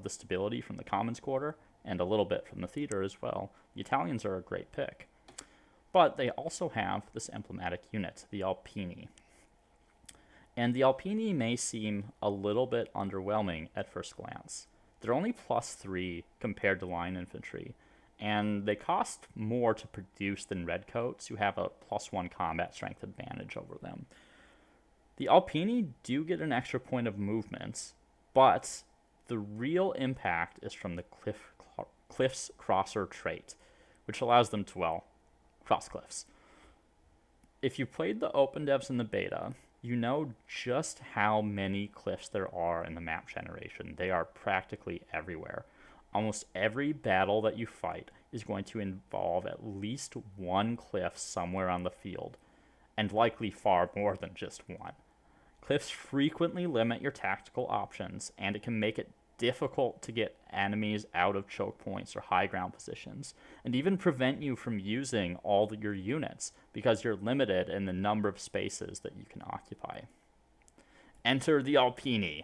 stability from the Commons Quarter and a little bit from the theater as well, the Italians are a great pick. But they also have this emblematic unit, the Alpini. And the Alpini may seem a little bit underwhelming at first glance. They're only +3 compared to line infantry, and they cost more to produce than redcoats, who have a +1 combat strength advantage over them. The Alpini do get an extra point of movement, but the real impact is from the cliffs crosser trait, which allows them to, well, cross cliffs. If you played the open devs in the beta, you know just how many cliffs there are in the map generation. They are practically everywhere. Almost every battle that you fight is going to involve at least one cliff somewhere on the field, and likely far more than just one. Cliffs frequently limit your tactical options, and it can make it difficult to get enemies out of choke points or high ground positions, and even prevent you from using all your units because you're limited in the number of spaces that you can occupy. Enter the Alpini.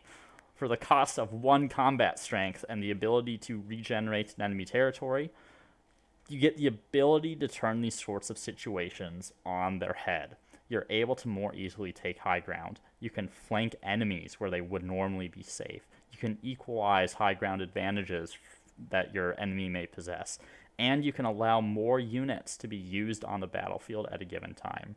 For the cost of 1 combat strength and the ability to regenerate an enemy territory, you get the ability to turn these sorts of situations on their head. You're able to more easily take high ground. You can flank enemies where they would normally be safe. You can equalize high ground advantages that your enemy may possess. And you can allow more units to be used on the battlefield at a given time.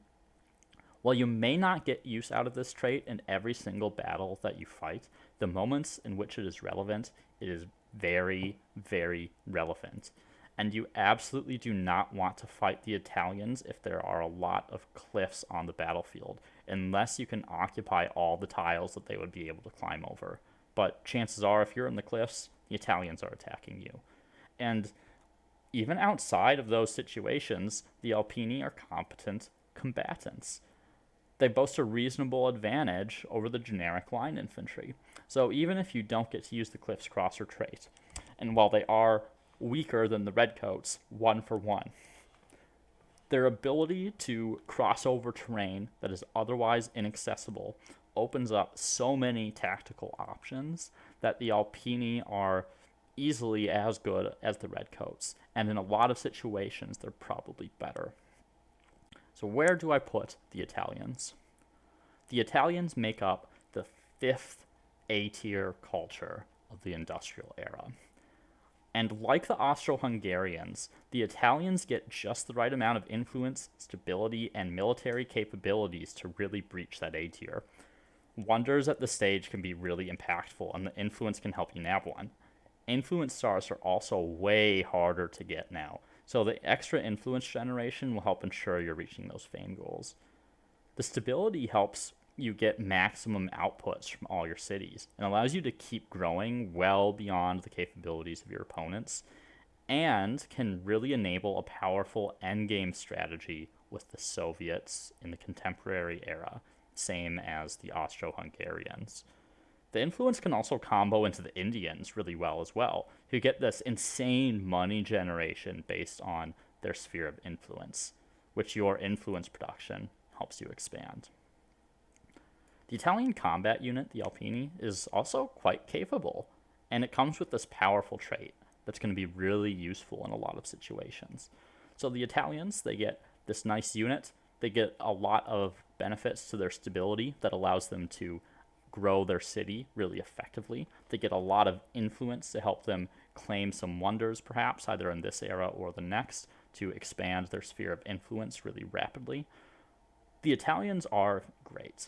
While you may not get use out of this trait in every single battle that you fight, the moments in which it is relevant, it is very, very relevant. And you absolutely do not want to fight the Italians if there are a lot of cliffs on the battlefield, unless you can occupy all the tiles that they would be able to climb over. But chances are, if you're in the cliffs, the Italians are attacking you. And even outside of those situations, the Alpini are competent combatants. They boast a reasonable advantage over the generic line infantry. So even if you don't get to use the Cliffs Crosser trait, and while they are weaker than the Redcoats, 1 for 1, their ability to cross over terrain that is otherwise inaccessible opens up so many tactical options that the Alpini are easily as good as the Redcoats, and in a lot of situations they're probably better. So where do I put the Italians? The Italians make up the 5th A-tier culture of the industrial era. And like the Austro-Hungarians, the Italians get just the right amount of influence, stability, and military capabilities to really breach that A-tier. Wonders at the stage can be really impactful, and the influence can help you nab one. Influence stars are also way harder to get now, so the extra influence generation will help ensure you're reaching those fame goals. The stability helps you get maximum outputs from all your cities and allows you to keep growing well beyond the capabilities of your opponents, and can really enable a powerful endgame strategy with the Soviets in the contemporary era, same as the Austro-Hungarians. The influence can also combo into the Indians really well as well, who get this insane money generation based on their sphere of influence, which your influence production helps you expand. The Italian combat unit, the Alpini, is also quite capable, and it comes with this powerful trait that's going to be really useful in a lot of situations. So the Italians, they get this nice unit, they get a lot of benefits to their stability that allows them to grow their city really effectively. They get a lot of influence to help them claim some wonders, perhaps, either in this era or the next, to expand their sphere of influence really rapidly. The Italians are great.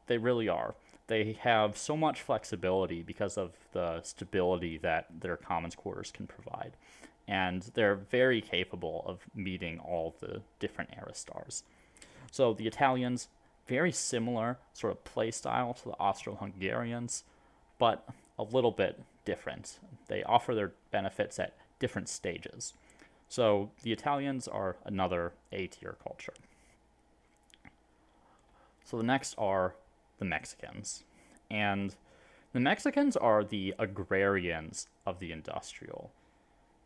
They really are. They have so much flexibility because of the stability that their Commons Quarters can provide. And they're very capable of meeting all the different era stars. So the Italians, very similar sort of play style to the Austro-Hungarians, but a little bit different. They offer their benefits at different stages. So the Italians are another A-tier culture. So the next are the Mexicans. And The Mexicans are the agrarians of the industrial.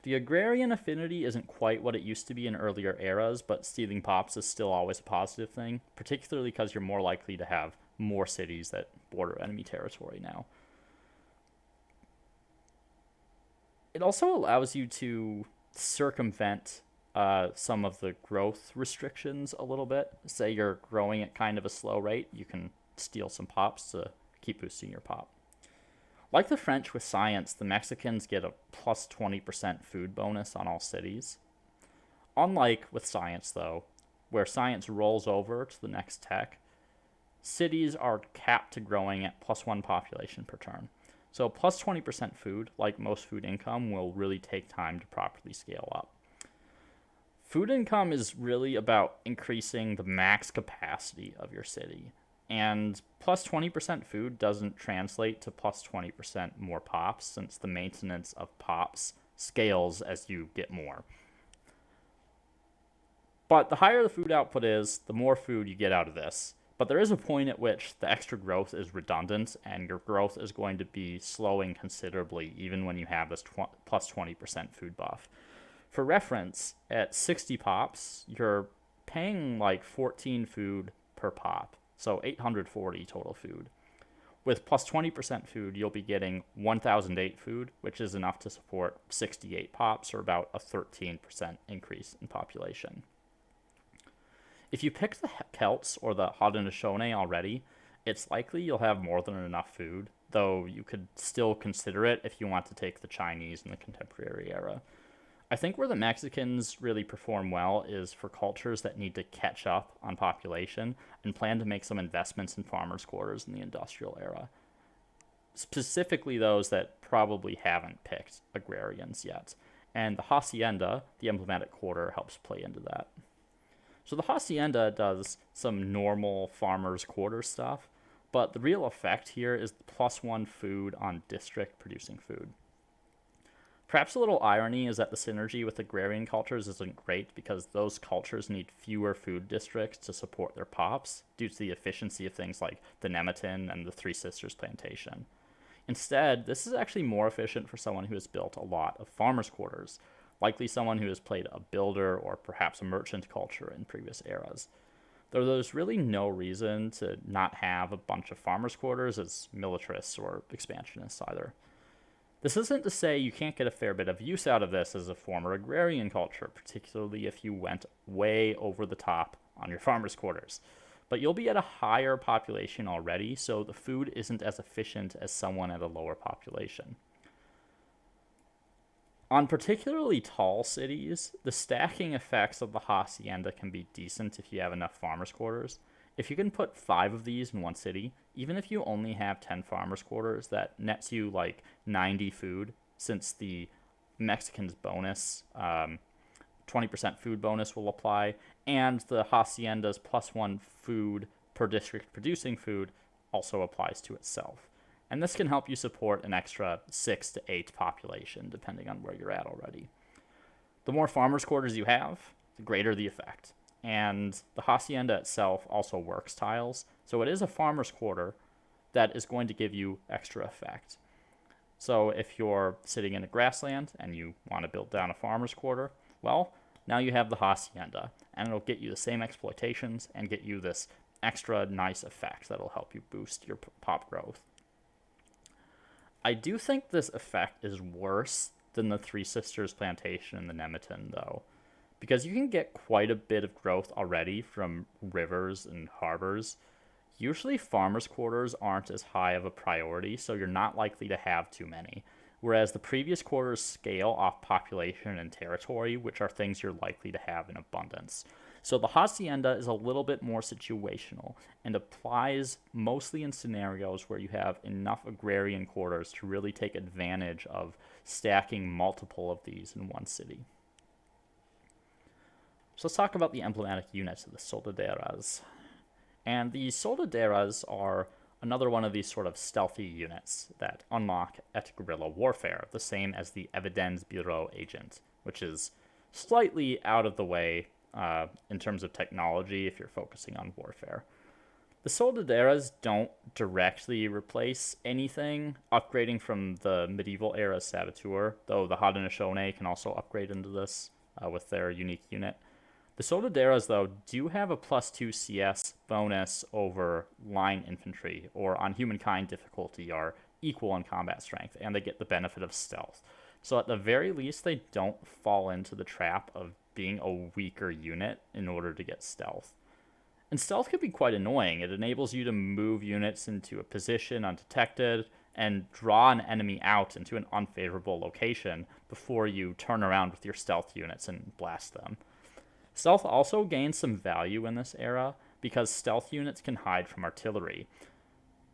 The agrarian affinity isn't quite what it used to be in earlier eras, but stealing pops is still always a positive thing, particularly because you're more likely to have more cities that border enemy territory now. It also allows you to circumvent some of the growth restrictions a little bit. Say you're growing at kind of a slow rate, you can steal some pops to keep boosting your pop. Like the French with science, the Mexicans get a plus 20% food bonus on all cities. Unlike with science, though, where science rolls over to the next tech, cities are capped to growing at plus 1 population per turn. So plus 20% food, like most food income, will really take time to properly scale up. Food income is really about increasing the max capacity of your city. And plus 20% food doesn't translate to plus 20% more pops, since the maintenance of pops scales as you get more. But the higher the food output is, the more food you get out of this. But there is a point at which the extra growth is redundant, and your growth is going to be slowing considerably, even when you have this plus 20% food buff. For reference, at 60 pops, you're paying like 14 food per pop. So 840 total food. With plus 20% food, you'll be getting 1008 food, which is enough to support 68 pops, or about a 13% increase in population. If you pick the Celts or the Haudenosaunee already, it's likely you'll have more than enough food, though you could still consider it if you want to take the Chinese in the contemporary era. I think where the Mexicans really perform well is for cultures that need to catch up on population and plan to make some investments in farmers' quarters in the industrial era. Specifically those that probably haven't picked agrarians yet. And the hacienda, the emblematic quarter, helps play into that. So the hacienda does some normal farmers' quarter stuff, but the real effect here is the plus 1 food on district producing food. Perhaps a little irony is that the synergy with agrarian cultures isn't great because those cultures need fewer food districts to support their pops due to the efficiency of things like the Nemeton and the Three Sisters plantation. Instead, this is actually more efficient for someone who has built a lot of farmers' quarters, likely someone who has played a builder or perhaps a merchant culture in previous eras. Though there's really no reason to not have a bunch of farmers' quarters as militarists or expansionists either. This isn't to say you can't get a fair bit of use out of this as a former agrarian culture, particularly if you went way over the top on your farmers' quarters. But you'll be at a higher population already, so the food isn't as efficient as someone at a lower population. On particularly tall cities, the stacking effects of the hacienda can be decent if you have enough farmers' quarters. If you can put 5 of these in one city, even if you only have 10 farmers' quarters, that nets you like 90 food, since the Mexicans bonus, 20% food bonus will apply, and the hacienda's plus 1 food per district producing food also applies to itself. And this can help you support an extra 6 to 8 population, depending on where you're at already. The more farmers' quarters you have, the greater the effect. And the hacienda itself also works tiles, so it is a farmer's quarter that is going to give you extra effect. So if you're sitting in a grassland and you want to build down a farmer's quarter, well, now you have the hacienda, and it'll get you the same exploitations and get you this extra nice effect that'll help you boost your pop growth. I do think this effect is worse than the Three Sisters plantation in the Nemeton, though, because you can get quite a bit of growth already from rivers and harbors. Usually farmers' quarters aren't as high of a priority, so you're not likely to have too many, whereas the previous quarters scale off population and territory, which are things you're likely to have in abundance. So the hacienda is a little bit more situational and applies mostly in scenarios where you have enough agrarian quarters to really take advantage of stacking multiple of these in one city. So let's talk about the emblematic units of the soldaderas. And the soldaderas are another one of these sort of stealthy units that unlock at guerrilla warfare, the same as the Evidence Bureau agent, which is slightly out of the way in terms of technology if you're focusing on warfare. The Soldaderas don't directly replace anything, upgrading from the medieval era Saboteur, though the Haudenosaunee can also upgrade into this with their unique unit. The Soldaderas, though, do have a +2 CS bonus over line infantry, or on Humankind difficulty, are equal in combat strength, and they get the benefit of stealth. So at the very least, they don't fall into the trap of being a weaker unit in order to get stealth. And stealth can be quite annoying. It enables you to move units into a position undetected and draw an enemy out into an unfavorable location before you turn around with your stealth units and blast them. Stealth also gains some value in this era because stealth units can hide from artillery.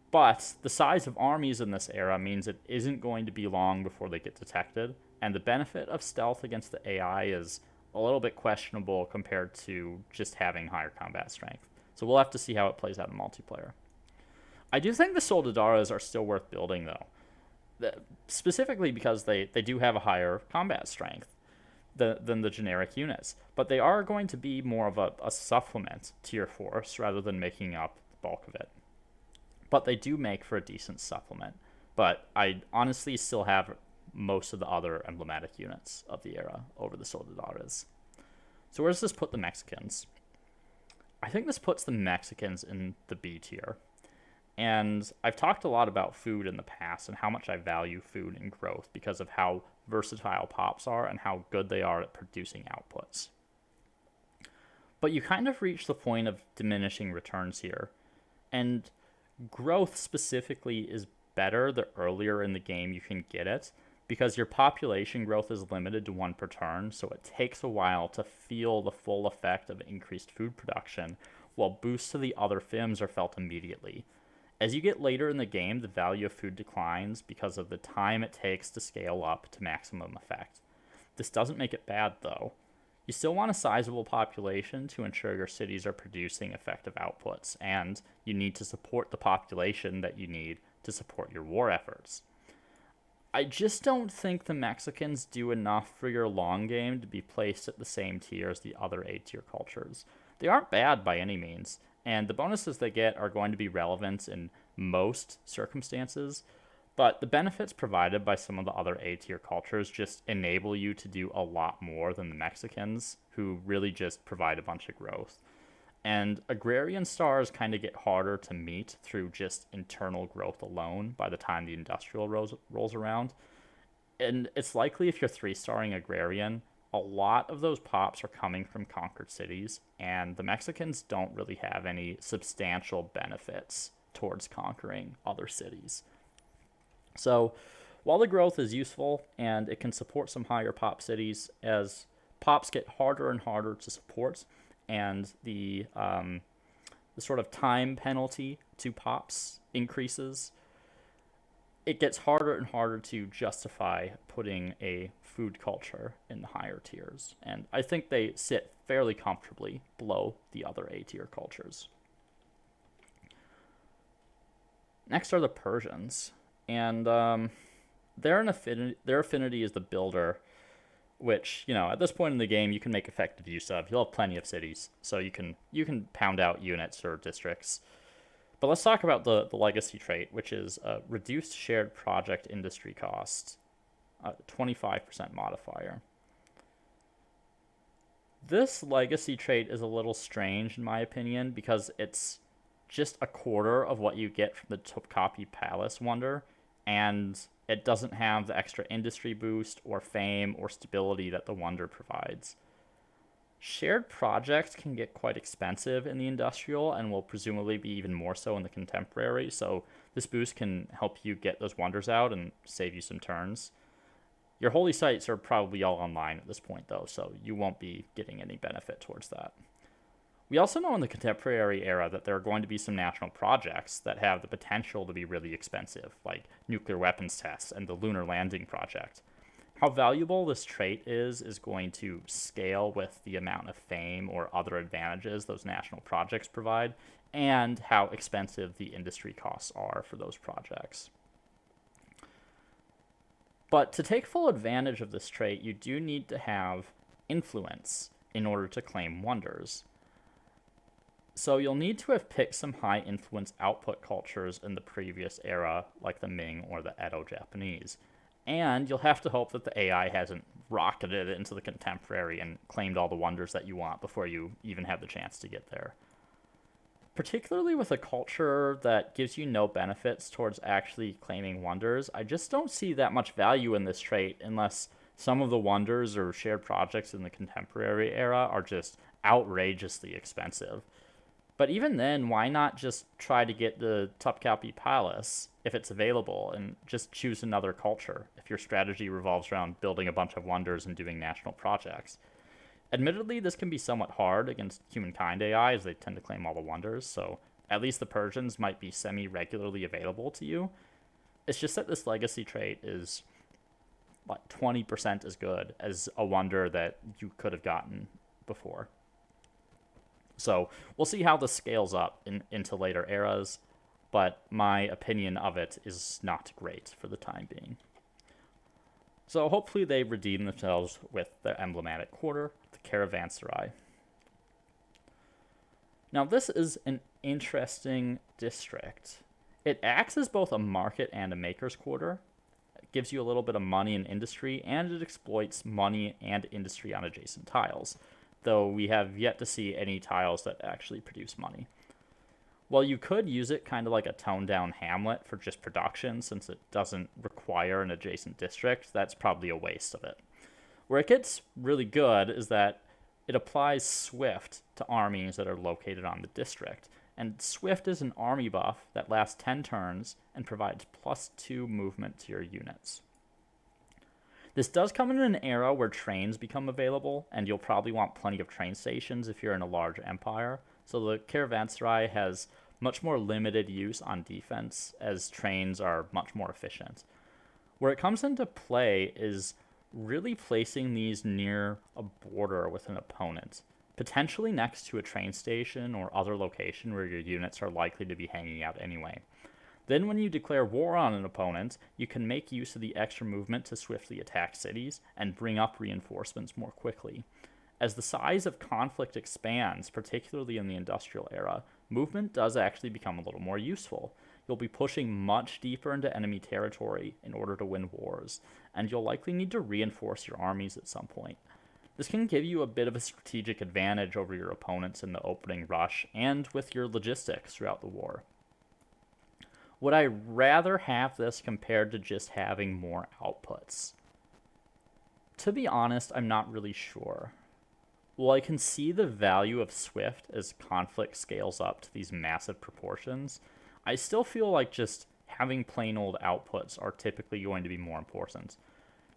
But the size of armies in this era means it isn't going to be long before they get detected, and the benefit of stealth against the AI is a little bit questionable compared to just having higher combat strength. So we'll have to see how it plays out in multiplayer. I do think the Soldaderas are still worth building, though, specifically because they do have a higher combat strength than the generic units. But they are going to be more of a supplement to your force rather than making up the bulk of it. But they do make for a decent supplement. But I honestly still have most of the other emblematic units of the era over the Soldaderas. So where does this put the Mexicans? I think this puts the Mexicans in the B tier. And I've talked a lot about food in the past and how much I value food and growth because of how versatile pops are and how good they are at producing outputs. But you kind of reach the point of diminishing returns here. And growth specifically is better the earlier in the game you can get it, because your population growth is limited to 1 per turn, so it takes a while to feel the full effect of increased food production, while boosts to the other FIMs are felt immediately. As you get later in the game, the value of food declines because of the time it takes to scale up to maximum effect. This doesn't make it bad, though. You still want a sizable population to ensure your cities are producing effective outputs, and you need to support the population that you need to support your war efforts. I just don't think the Mexicans do enough for your long game to be placed at the same tier as the other A-tier cultures. They aren't bad by any means, and the bonuses they get are going to be relevant in most circumstances, but the benefits provided by some of the other A-tier cultures just enable you to do a lot more than the Mexicans, who really just provide a bunch of growth. And agrarian stars kind of get harder to meet through just internal growth alone by the time the industrial rolls around. And it's likely if you're 3-starring agrarian, a lot of those pops are coming from conquered cities, and the Mexicans don't really have any substantial benefits towards conquering other cities. So while the growth is useful and it can support some higher pop cities, as pops get harder and harder to support, and the sort of time penalty to pops increases, it gets harder and harder to justify putting a food culture in the higher tiers. And I think they sit fairly comfortably below the other A-tier cultures. Next are the Persians. And their affinity is the builder, which, at this point in the game, you can make effective use of. You'll have plenty of cities, so you can pound out units or districts. But let's talk about the legacy trait, which is reduced shared project industry cost, 25% modifier. This legacy trait is a little strange, in my opinion, because it's just a quarter of what you get from the Topkapi Palace Wonder, and it doesn't have the extra industry boost or fame or stability that the Wonder provides. Shared projects can get quite expensive in the industrial and will presumably be even more so in the contemporary, so this boost can help you get those Wonders out and save you some turns. Your holy sites are probably all online at this point, though, so you won't be getting any benefit towards that. We also know in the contemporary era that there are going to be some national projects that have the potential to be really expensive, like nuclear weapons tests and the lunar landing project. How valuable this trait is going to scale with the amount of fame or other advantages those national projects provide, and how expensive the industry costs are for those projects. But to take full advantage of this trait, you do need to have influence in order to claim Wonders. So you'll need to have picked some high influence output cultures in the previous era, like the Ming or the Edo Japanese. And you'll have to hope that the AI hasn't rocketed into the contemporary and claimed all the wonders that you want before you even have the chance to get there. Particularly with a culture that gives you no benefits towards actually claiming wonders, I just don't see that much value in this trait unless some of the wonders or shared projects in the contemporary era are just outrageously expensive. But even then, why not just try to get the Topkapi Palace if it's available and just choose another culture if your strategy revolves around building a bunch of wonders and doing national projects? Admittedly, this can be somewhat hard against Humankind AI as they tend to claim all the wonders, so at least the Persians might be semi-regularly available to you. It's just that this legacy trait is like 20% as good as a wonder that you could have gotten before. So we'll see how this scales up into later eras, but my opinion of it is not great for the time being. So hopefully they redeem themselves with their emblematic quarter, the Caravanserai. Now this is an interesting district. It acts as both a market and a maker's quarter. It gives you a little bit of money and industry, and it exploits money and industry on adjacent tiles, though we have yet to see any tiles that actually produce money. Well, you could use it kind of like a toned-down hamlet for just production, since it doesn't require an adjacent district. That's probably a waste of it. Where it gets really good is that it applies Swift to armies that are located on the district. And Swift is an army buff that lasts 10 turns and provides +2 movement to your units. This does come in an era where trains become available, and you'll probably want plenty of train stations if you're in a large empire. So the Caravanserai has much more limited use on defense, as trains are much more efficient. Where it comes into play is really placing these near a border with an opponent, potentially next to a train station or other location where your units are likely to be hanging out anyway. Then when you declare war on an opponent, you can make use of the extra movement to swiftly attack cities and bring up reinforcements more quickly. As the size of conflict expands, particularly in the industrial era, movement does actually become a little more useful. You'll be pushing much deeper into enemy territory in order to win wars, and you'll likely need to reinforce your armies at some point. This can give you a bit of a strategic advantage over your opponents in the opening rush and with your logistics throughout the war. Would I rather have this compared to just having more outputs? To be honest, I'm not really sure. While I can see the value of Swift as conflict scales up to these massive proportions, I still feel like just having plain old outputs are typically going to be more important.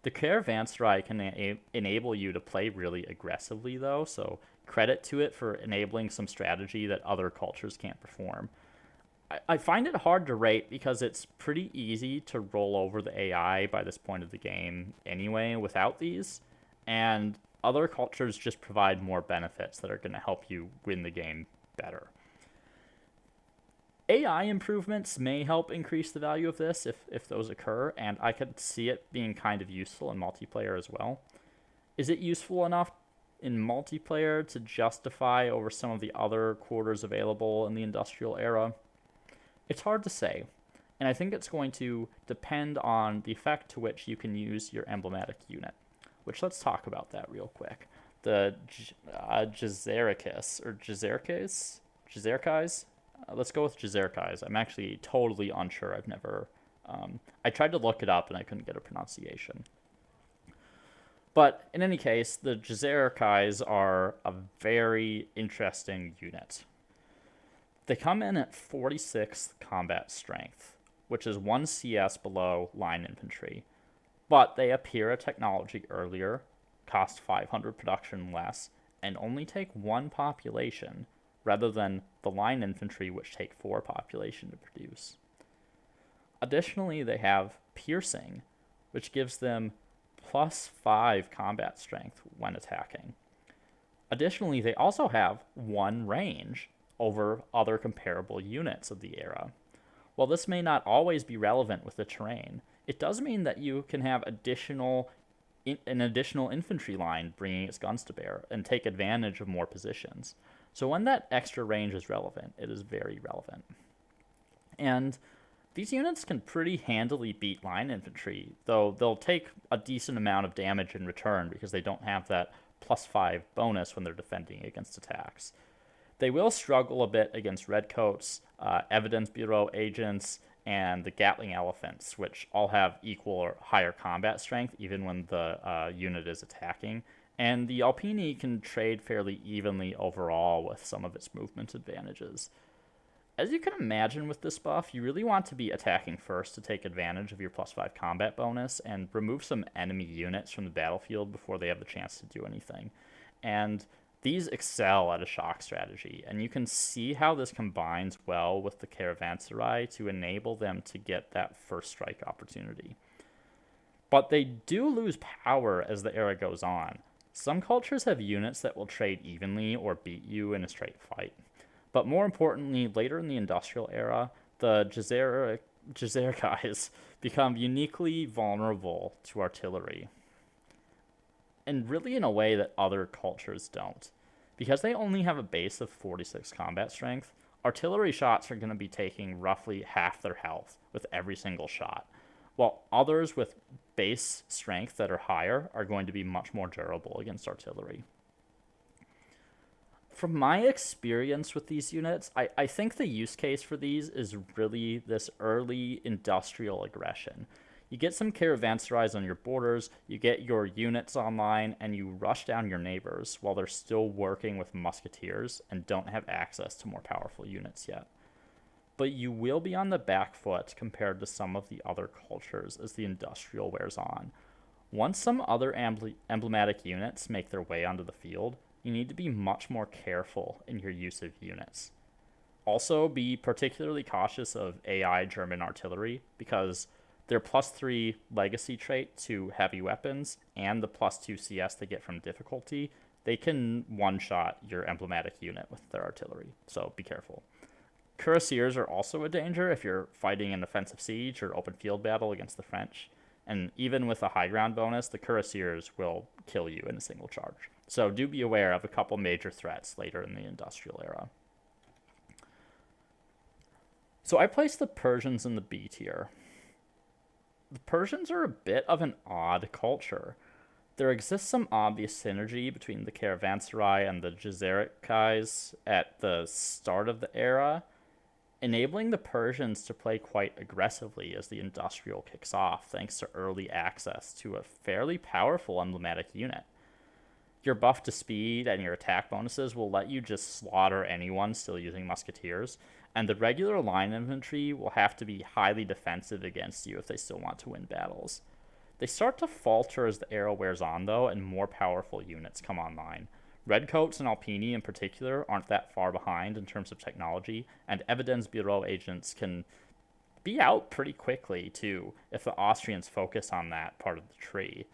The Caravanserai can enable you to play really aggressively, though, so credit to it for enabling some strategy that other cultures can't perform. I find it hard to rate because it's pretty easy to roll over the AI by this point of the game anyway without these, and other cultures just provide more benefits that are going to help you win the game better. AI improvements may help increase the value of this if those occur, and I could see it being kind of useful in multiplayer as well. Is it useful enough in multiplayer to justify over some of the other quarters available in the industrial era? It's hard to say, and I think it's going to depend on the effect to which you can use your emblematic unit, which let's talk about that real quick. The Jazerikis, or Jazerkais? Let's go with Jazerkais. I'm actually totally unsure. I tried to look it up and I couldn't get a pronunciation. But in any case, the Jazerkais are a very interesting unit. They come in at 46th combat strength, which is 1 CS below line infantry. But they appear a technology earlier, cost 500 production less, and only take 1 population, rather than the line infantry, which take 4 population to produce. Additionally, they have piercing, which gives them +5 combat strength when attacking. Additionally, they also have 1 range over other comparable units of the era. While this may not always be relevant with the terrain, it does mean that you can have an additional infantry line bringing its guns to bear and take advantage of more positions. So when that extra range is relevant, it is very relevant. And these units can pretty handily beat line infantry, though they'll take a decent amount of damage in return because they don't have that +5 bonus when they're defending against attacks. They will struggle a bit against redcoats, evidence bureau agents, and the Gatling elephants, which all have equal or higher combat strength even when the unit is attacking. And the Alpini can trade fairly evenly overall with some of its movement advantages. As you can imagine with this buff, you really want to be attacking first to take advantage of your +5 combat bonus and remove some enemy units from the battlefield before they have the chance to do anything. And these excel at a shock strategy, and you can see how this combines well with the Caravanserai to enable them to get that first strike opportunity. But they do lose power as the era goes on. Some cultures have units that will trade evenly or beat you in a straight fight. But more importantly, later in the industrial era, the Jazerkais become uniquely vulnerable to artillery. And really in a way that other cultures don't. Because they only have a base of 46 combat strength, artillery shots are going to be taking roughly half their health with every single shot, while others with base strength that are higher are going to be much more durable against artillery. From my experience with these units, I think the use case for these is really this early industrial aggression. You get some caravanserais on your borders, you get your units online, and you rush down your neighbors while they're still working with musketeers and don't have access to more powerful units yet. But you will be on the back foot compared to some of the other cultures as the industrial wears on. Once some other emblematic units make their way onto the field, you need to be much more careful in your use of units. Also, be particularly cautious of AI German artillery, because their +3 legacy trait to heavy weapons and the +2 CS they get from difficulty, they can one-shot your emblematic unit with their artillery, so be careful. Cuirassiers are also a danger if you're fighting an offensive siege or open field battle against the French, and even with a high ground bonus, the Cuirassiers will kill you in a single charge. So do be aware of a couple major threats later in the industrial era. So I placed the Persians in the B tier. The Persians are a bit of an odd culture. There exists some obvious synergy between the Caravanserai and the Jazerkais at the start of the era, enabling the Persians to play quite aggressively as the industrial kicks off, thanks to early access to a fairly powerful emblematic unit. Your buff to speed and your attack bonuses will let you just slaughter anyone still using musketeers, and the regular line infantry will have to be highly defensive against you if they still want to win battles. They start to falter as the era wears on, though, and more powerful units come online. Redcoats and Alpini in particular aren't that far behind in terms of technology, and Evidence Bureau agents can be out pretty quickly, too, if the Austrians focus on that part of the tree.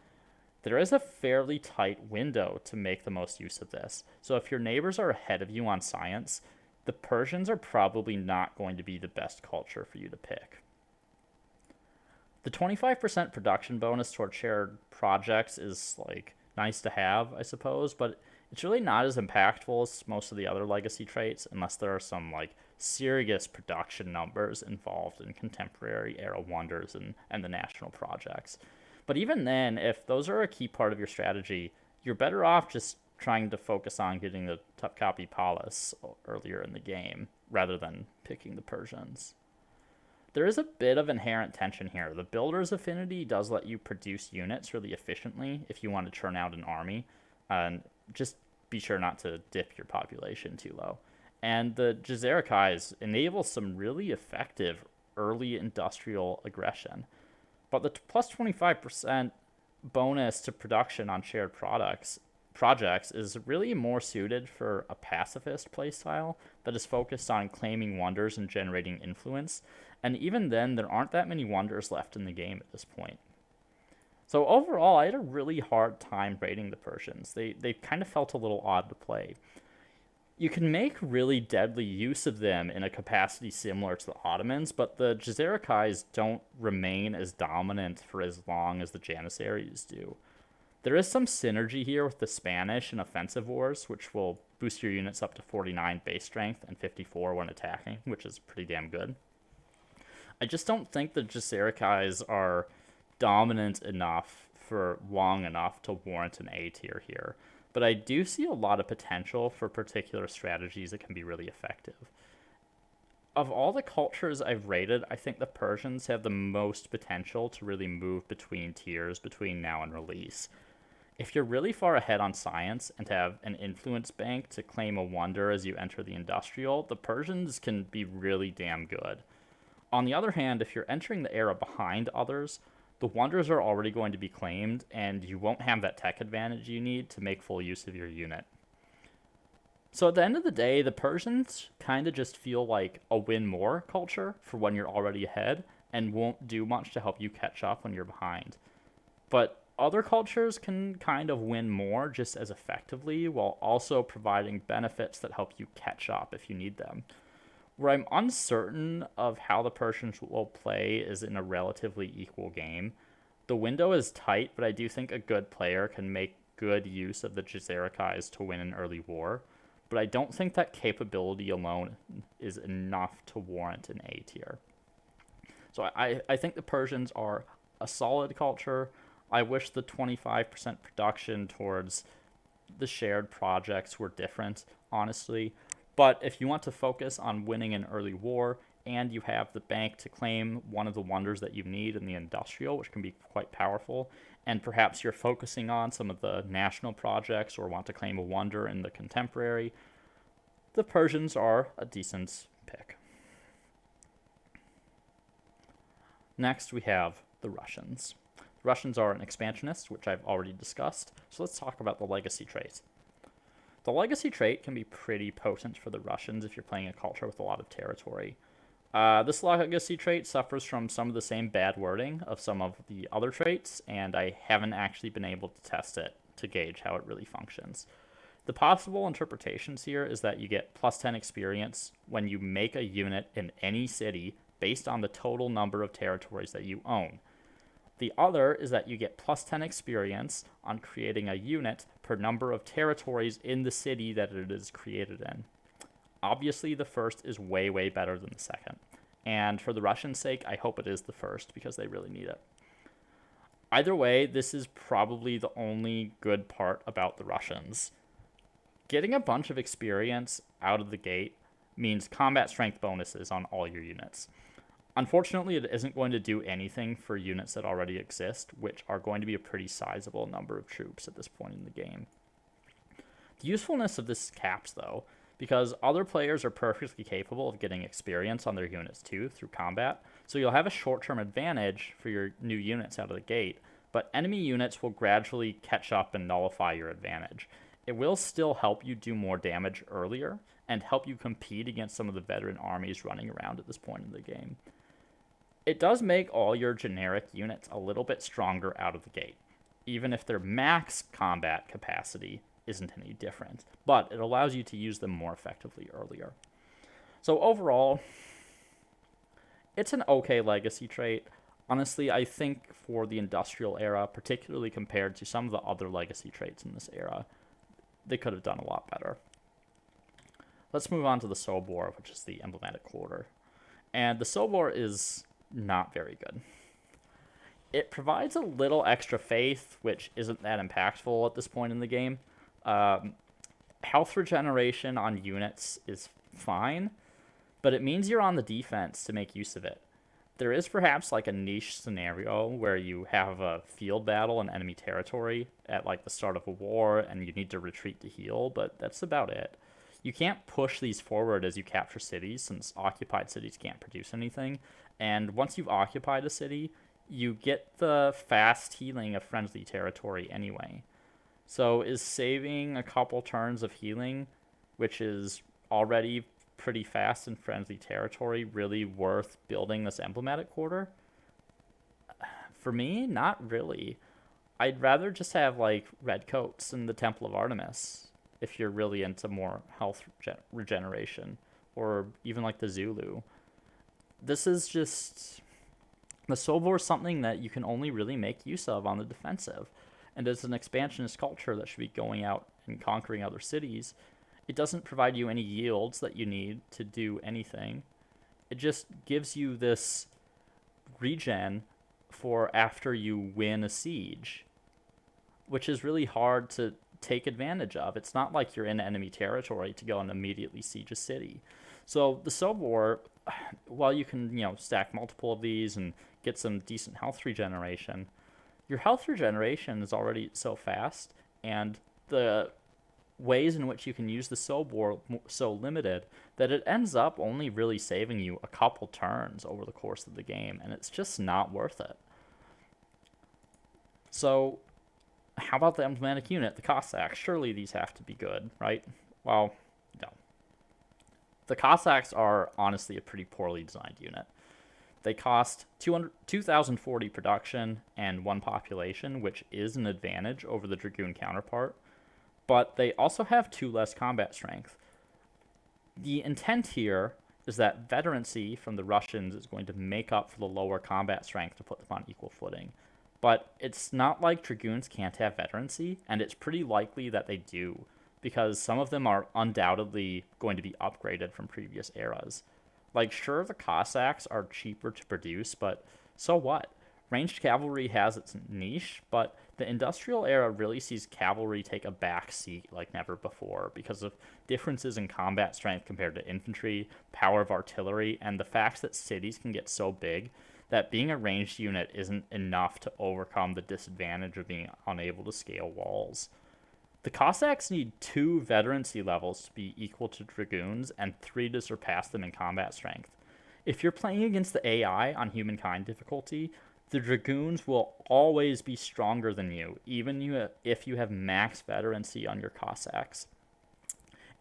There is a fairly tight window to make the most use of this, so if your neighbors are ahead of you on science, the Persians are probably not going to be the best culture for you to pick. The 25% production bonus toward shared projects is nice to have, I suppose, but it's really not as impactful as most of the other legacy traits unless there are some serious production numbers involved in contemporary era wonders and the national projects. But even then, if those are a key part of your strategy, you're better off just trying to focus on getting the Topkapi Palace earlier in the game, rather than picking the Persians. There is a bit of inherent tension here. The Builder's Affinity does let you produce units really efficiently if you want to churn out an army, and just be sure not to dip your population too low. And the Jazerkais enable some really effective early industrial aggression. But the plus 25% bonus to production on shared projects is really more suited for a pacifist playstyle that is focused on claiming wonders and generating influence, and even then there aren't that many wonders left in the game at this point. So overall, I had a really hard time rating the Persians. They kind of felt a little odd to play. You can make really deadly use of them in a capacity similar to the Ottomans, but the Jazerkais don't remain as dominant for as long as the Janissaries do. There is some synergy here with the Spanish and offensive wars, which will boost your units up to 49 base strength and 54 when attacking, which is pretty damn good. I just don't think the Jacericais are dominant enough for long enough to warrant an A tier here. But I do see a lot of potential for particular strategies that can be really effective. Of all the cultures I've rated, I think the Persians have the most potential to really move between tiers between now and release. If you're really far ahead on science and have an influence bank to claim a wonder as you enter the industrial, the Persians can be really damn good. On the other hand, if you're entering the era behind others, the wonders are already going to be claimed, and you won't have that tech advantage you need to make full use of your unit. So at the end of the day, the Persians kind of just feel like a win more culture for when you're already ahead, and won't do much to help you catch up when you're behind. But other cultures can kind of win more just as effectively, while also providing benefits that help you catch up if you need them. Where I'm uncertain of how the Persians will play is in a relatively equal game. The window is tight, but I do think a good player can make good use of the Jacericais to win an early war. But I don't think that capability alone is enough to warrant an A tier. So I think the Persians are a solid culture. I wish the 25% production towards the shared projects were different, honestly. But if you want to focus on winning an early war, and you have the bank to claim one of the wonders that you need in the industrial, which can be quite powerful, and perhaps you're focusing on some of the national projects or want to claim a wonder in the contemporary, the Persians are a decent pick. Next, we have the Russians. The Russians are an expansionist, which I've already discussed, so let's talk about the legacy trait. The legacy trait can be pretty potent for the Russians if you're playing a culture with a lot of territory. This legacy trait suffers from some of the same bad wording of some of the other traits, and I haven't actually been able to test it to gauge how it really functions. The possible interpretations here is that you get plus 10 experience when you make a unit in any city based on the total number of territories that you own. The other is that you get plus 10 experience on creating a unit per number of territories in the city that it is created in. Obviously, the first is way, way better than the second. And for the Russians' sake, I hope it is the first because they really need it. Either way, this is probably the only good part about the Russians. Getting a bunch of experience out of the gate means combat strength bonuses on all your units. Unfortunately, it isn't going to do anything for units that already exist, which are going to be a pretty sizable number of troops at this point in the game. The usefulness of this caps, though, because other players are perfectly capable of getting experience on their units too through combat, so you'll have a short-term advantage for your new units out of the gate, but enemy units will gradually catch up and nullify your advantage. It will still help you do more damage earlier, and help you compete against some of the veteran armies running around at this point in the game. It does make all your generic units a little bit stronger out of the gate, even if their max combat capacity isn't any different, but it allows you to use them more effectively earlier. So overall, it's an okay legacy trait. Honestly, I think for the industrial era, particularly compared to some of the other legacy traits in this era, they could have done a lot better. Let's move on to the Sobor, which is the emblematic quarter. And the Sobor is not very good. It provides a little extra faith, which isn't that impactful at this point in the game. Health regeneration on units is fine, but it means you're on the defense to make use of it. There is perhaps like a niche scenario where you have a field battle in enemy territory at like the start of a war and you need to retreat to heal, but that's about it. You can't push these forward as you capture cities, since occupied cities can't produce anything. And once you've occupied a city, you get the fast healing of friendly territory anyway. So is saving a couple turns of healing, which is already pretty fast in friendly territory, really worth building this emblematic quarter? For me, not really. I'd rather just have like redcoats in the Temple of Artemis if you're really into more health regeneration, or even like the Zulu. This is just... The Sobor is something that you can only really make use of on the defensive. And as an expansionist culture that should be going out and conquering other cities, it doesn't provide you any yields that you need to do anything. It just gives you this regen for after you win a siege, which is really hard to take advantage of. It's not like you're in enemy territory to go and immediately siege a city. So the Civil War, while you can, stack multiple of these and get some decent health regeneration, your health regeneration is already so fast, and the ways in which you can use the Civil War so limited that it ends up only really saving you a couple turns over the course of the game, and it's just not worth it. So how about the emblematic unit, the Cossacks? Surely these have to be good, right? Well, no. The Cossacks are honestly a pretty poorly designed unit. They cost 2,040 production and 1 population, which is an advantage over the Dragoon counterpart, but they also have 2 less combat strength. The intent here is that veterancy from the Russians is going to make up for the lower combat strength to put them on equal footing. But it's not like Dragoons can't have veterancy, and it's pretty likely that they do, because some of them are undoubtedly going to be upgraded from previous eras. Like, sure, the Cossacks are cheaper to produce, but so what? Ranged cavalry has its niche, but the industrial era really sees cavalry take a back seat like never before because of differences in combat strength compared to infantry, power of artillery, and the fact that cities can get so big that being a ranged unit isn't enough to overcome the disadvantage of being unable to scale walls. The Cossacks need 2 veterancy levels to be equal to Dragoons and 3 to surpass them in combat strength. If you're playing against the AI on Humankind difficulty, the Dragoons will always be stronger than you, even if you have max veterancy on your Cossacks.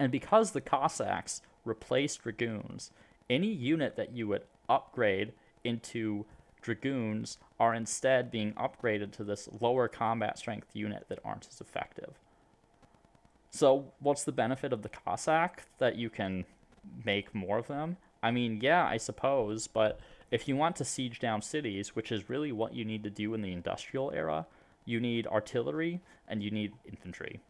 And because the Cossacks replace Dragoons, any unit that you would upgrade into Dragoons are instead being upgraded to this lower combat strength unit that aren't as effective. So what's the benefit of the Cossack? That you can make more of them? I mean, yeah, I suppose, but if you want to siege down cities, which is really what you need to do in the industrial era, you need artillery and you need infantry.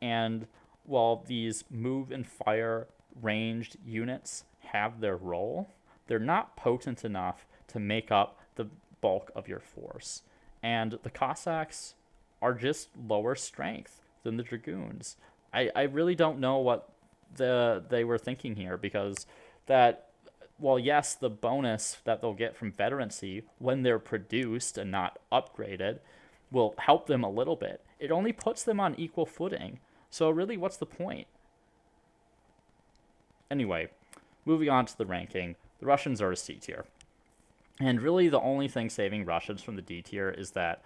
And while these move and fire ranged units have their role, they're not potent enough to make up the bulk of your force. And the Cossacks are just lower strength than the Dragoons. I really don't know what they were thinking here, because that, well, yes, the bonus that they'll get from veterancy when they're produced and not upgraded will help them a little bit. It only puts them on equal footing. So really, what's the point? Anyway, moving on to the ranking, the Russians are a C tier. And really the only thing saving Russians from the D tier is that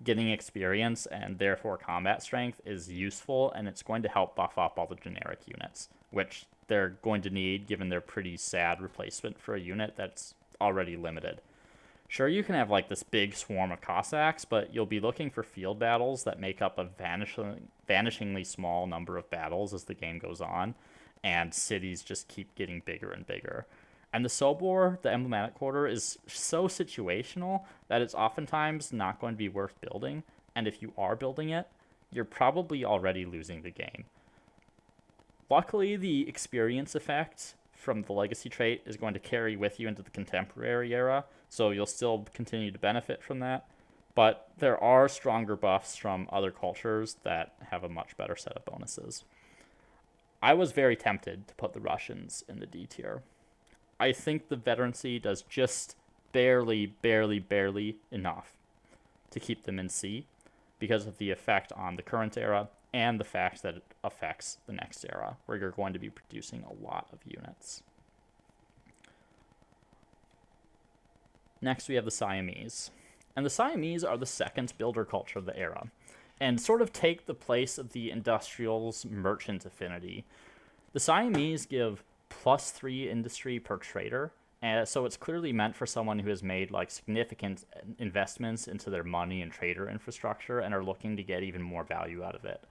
getting experience and therefore combat strength is useful, and it's going to help buff up all the generic units, which they're going to need given their pretty sad replacement for a unit that's already limited. Sure, you can have like this big swarm of Cossacks, but you'll be looking for field battles that make up a vanishingly small number of battles as the game goes on, and cities just keep getting bigger and bigger. And the Sobor, the emblematic quarter, is so situational that it's oftentimes not going to be worth building, and if you are building it, you're probably already losing the game. Luckily, the experience effect from the legacy trait is going to carry with you into the contemporary era, so you'll still continue to benefit from that, but there are stronger buffs from other cultures that have a much better set of bonuses. I was very tempted to put the Russians in the D tier. I think the veterancy does just barely enough to keep them in C because of the effect on the current era and the fact that it affects the next era, where you're going to be producing a lot of units. Next, we have the Siamese. And the Siamese are the second builder culture of the era, and sort of take the place of the industrials merchant affinity. The Siamese give +3 industry per trader, so it's clearly meant for someone who has made like significant investments into their money and trader infrastructure and are looking to get even more value out of it.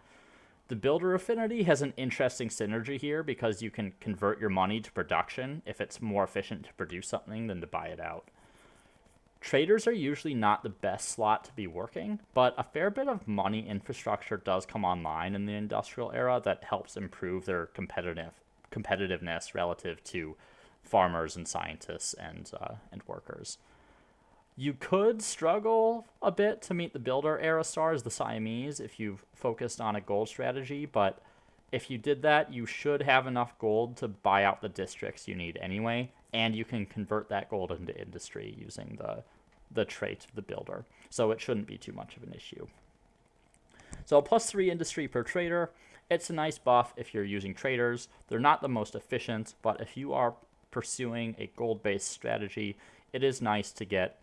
The builder affinity has an interesting synergy here because you can convert your money to production if it's more efficient to produce something than to buy it out. Traders are usually not the best slot to be working, but a fair bit of money infrastructure does come online in the industrial era that helps improve their competitiveness relative to farmers and scientists and workers. You could struggle a bit to meet the builder era stars, the Siamese, if you've focused on a gold strategy, but if you did that, you should have enough gold to buy out the districts you need anyway, and you can convert that gold into industry using the trait of the builder. So it shouldn't be too much of an issue. So +3 industry per trader, it's a nice buff if you're using traders. They're not the most efficient, but if you are pursuing a gold-based strategy, it is nice to get,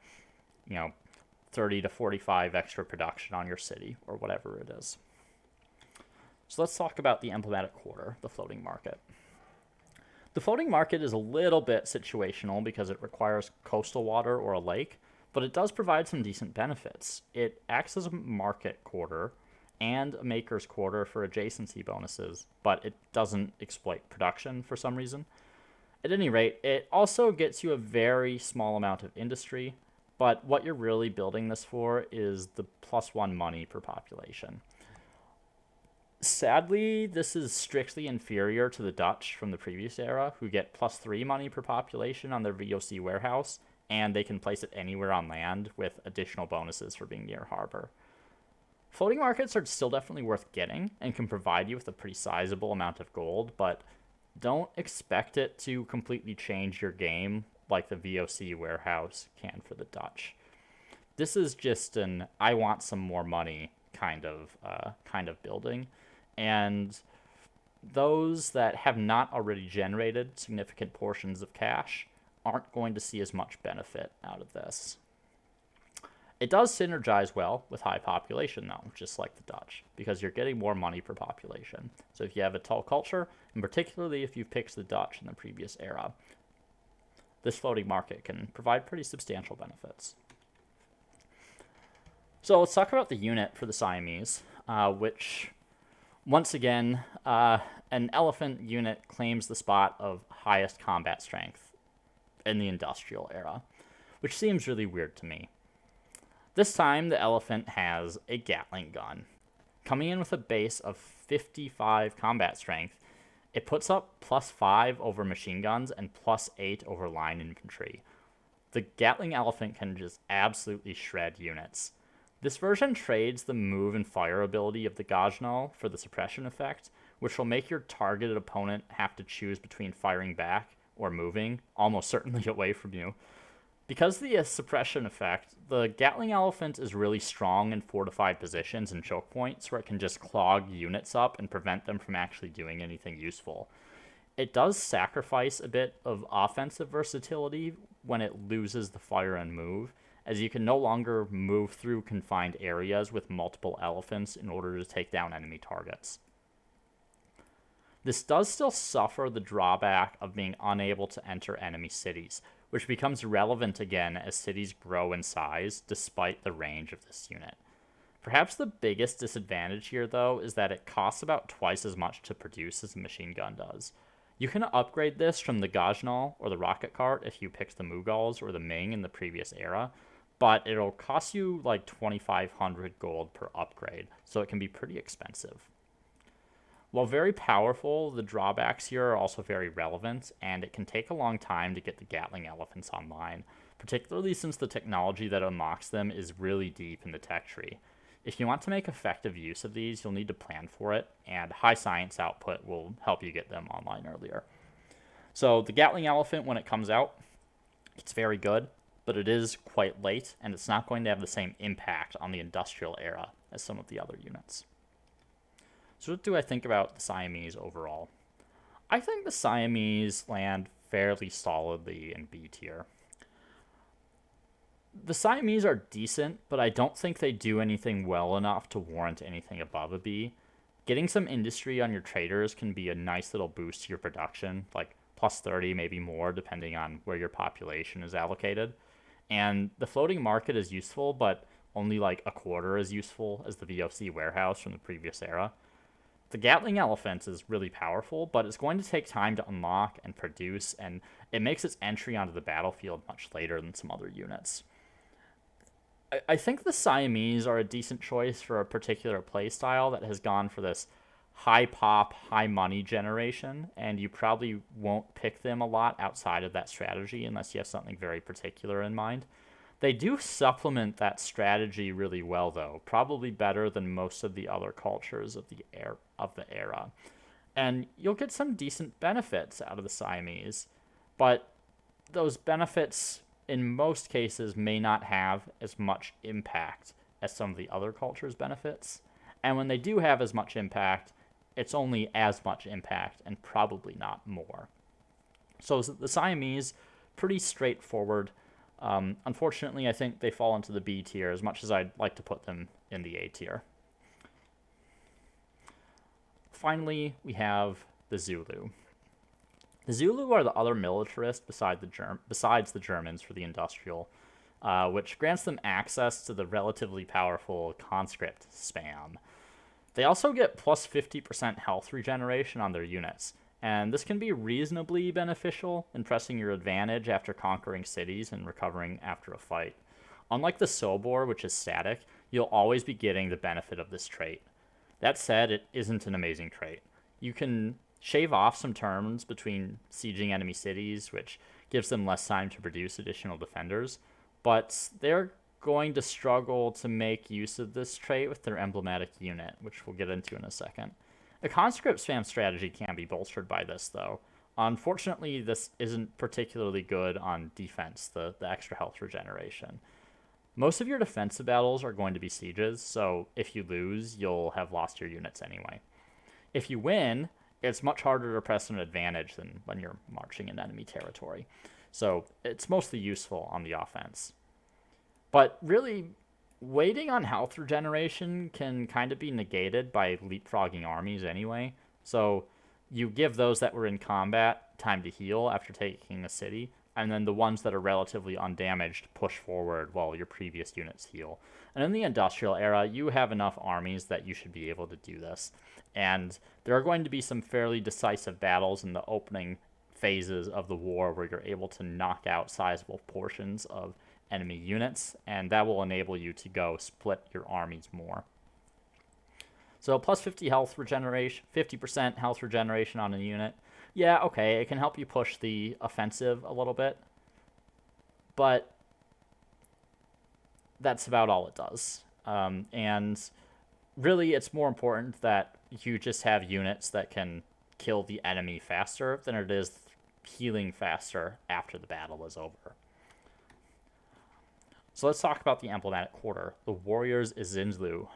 30 to 45 extra production on your city or whatever it is. So let's talk about the emblematic quarter, the floating market. The floating market is a little bit situational because it requires coastal water or a lake, but it does provide some decent benefits. It acts as a market quarter and a maker's quarter for adjacency bonuses, but it doesn't exploit production for some reason. At any rate, it also gets you a very small amount of industry, but what you're really building this for is the +1 money per population. Sadly, this is strictly inferior to the Dutch from the previous era, who get +3 money per population on their VOC warehouse, and they can place it anywhere on land with additional bonuses for being near harbor. Floating markets are still definitely worth getting and can provide you with a pretty sizable amount of gold, but don't expect it to completely change your game like the VOC warehouse can for the Dutch. This is just an I want some more money kind of building, and those that have not already generated significant portions of cash aren't going to see as much benefit out of this. It does synergize well with high population, though, just like the Dutch, because you're getting more money per population. So if you have a tall culture, and particularly if you've picked the Dutch in the previous era, this floating market can provide pretty substantial benefits. So let's talk about the unit for the Siamese, which, once again, an elephant unit claims the spot of highest combat strength in the industrial era, which seems really weird to me. This time, the elephant has a Gatling gun. Coming in with a base of 55 combat strength, it puts up +5 over machine guns and +8 over line infantry. The Gatling elephant can just absolutely shred units. This version trades the move and fire ability of the Gajnal for the suppression effect, which will make your targeted opponent have to choose between firing back or moving, almost certainly away from you. Because of the suppression effect, the Gatling elephant is really strong in fortified positions and choke points where it can just clog units up and prevent them from actually doing anything useful. It does sacrifice a bit of offensive versatility when it loses the fire and move, as you can no longer move through confined areas with multiple elephants in order to take down enemy targets. This does still suffer the drawback of being unable to enter enemy cities, which becomes relevant again as cities grow in size despite the range of this unit. Perhaps the biggest disadvantage here, though, is that it costs about twice as much to produce as a machine gun does. You can upgrade this from the Gajnal or the rocket cart if you picked the Mughals or the Ming in the previous era, but it'll cost you like 2,500 gold per upgrade, so it can be pretty expensive. While very powerful, the drawbacks here are also very relevant, and it can take a long time to get the Gatling elephants online, particularly since the technology that unlocks them is really deep in the tech tree. If you want to make effective use of these, you'll need to plan for it, and high science output will help you get them online earlier. So the Gatling elephant, when it comes out, it's very good, but it is quite late, and it's not going to have the same impact on the industrial era as some of the other units. So what do I think about the Siamese overall? I think the Siamese land fairly solidly in B tier. The Siamese are decent, but I don't think they do anything well enough to warrant anything above a B. Getting some industry on your traders can be a nice little boost to your production, like +30, maybe more, depending on where your population is allocated. And the floating market is useful, but only like a quarter as useful as the VOC warehouse from the previous era. The Gatling elephant is really powerful, but it's going to take time to unlock and produce, and it makes its entry onto the battlefield much later than some other units. I think the Siamese are a decent choice for a particular play style that has gone for this high pop, high money generation, and you probably won't pick them a lot outside of that strategy unless you have something very particular in mind. They do supplement that strategy really well, though, probably better than most of the other cultures of the era. And you'll get some decent benefits out of the Siamese, but those benefits in most cases may not have as much impact as some of the other cultures' benefits. And when they do have as much impact, it's only as much impact and probably not more. So the Siamese, pretty straightforward. Unfortunately, I think they fall into the B tier as much as I'd like to put them in the A tier. Finally, we have the Zulu. The Zulu are the other militarist besides the Germans for the industrial, which grants them access to the relatively powerful conscript spam. They also get plus 50% health regeneration on their units, and this can be reasonably beneficial in pressing your advantage after conquering cities and recovering after a fight. Unlike the Sobor, which is static, you'll always be getting the benefit of this trait. That said, it isn't an amazing trait. You can shave off some turns between sieging enemy cities, which gives them less time to produce additional defenders, but they're going to struggle to make use of this trait with their emblematic unit, which we'll get into in a second. A conscript spam strategy can be bolstered by this, though. Unfortunately, this isn't particularly good on defense, the extra health regeneration. Most of your defensive battles are going to be sieges, so if you lose, you'll have lost your units anyway. If you win, it's much harder to press an advantage than when you're marching in enemy territory. So it's mostly useful on the offense. But really, waiting on health regeneration can kind of be negated by leapfrogging armies anyway. So you give those that were in combat time to heal after taking a city, and then the ones that are relatively undamaged push forward while your previous units heal. And in the industrial era, you have enough armies that you should be able to do this. And there are going to be some fairly decisive battles in the opening phases of the war where you're able to knock out sizable portions of enemy units, and that will enable you to go split your armies more. So plus 50 health regeneration, 50% health regeneration on a unit. Yeah, okay, it can help you push the offensive a little bit, but that's about all it does. And really, it's more important that you just have units that can kill the enemy faster than it is healing faster after the battle is over. So let's talk about the emblematic quarter, the Warriors Izinzlu.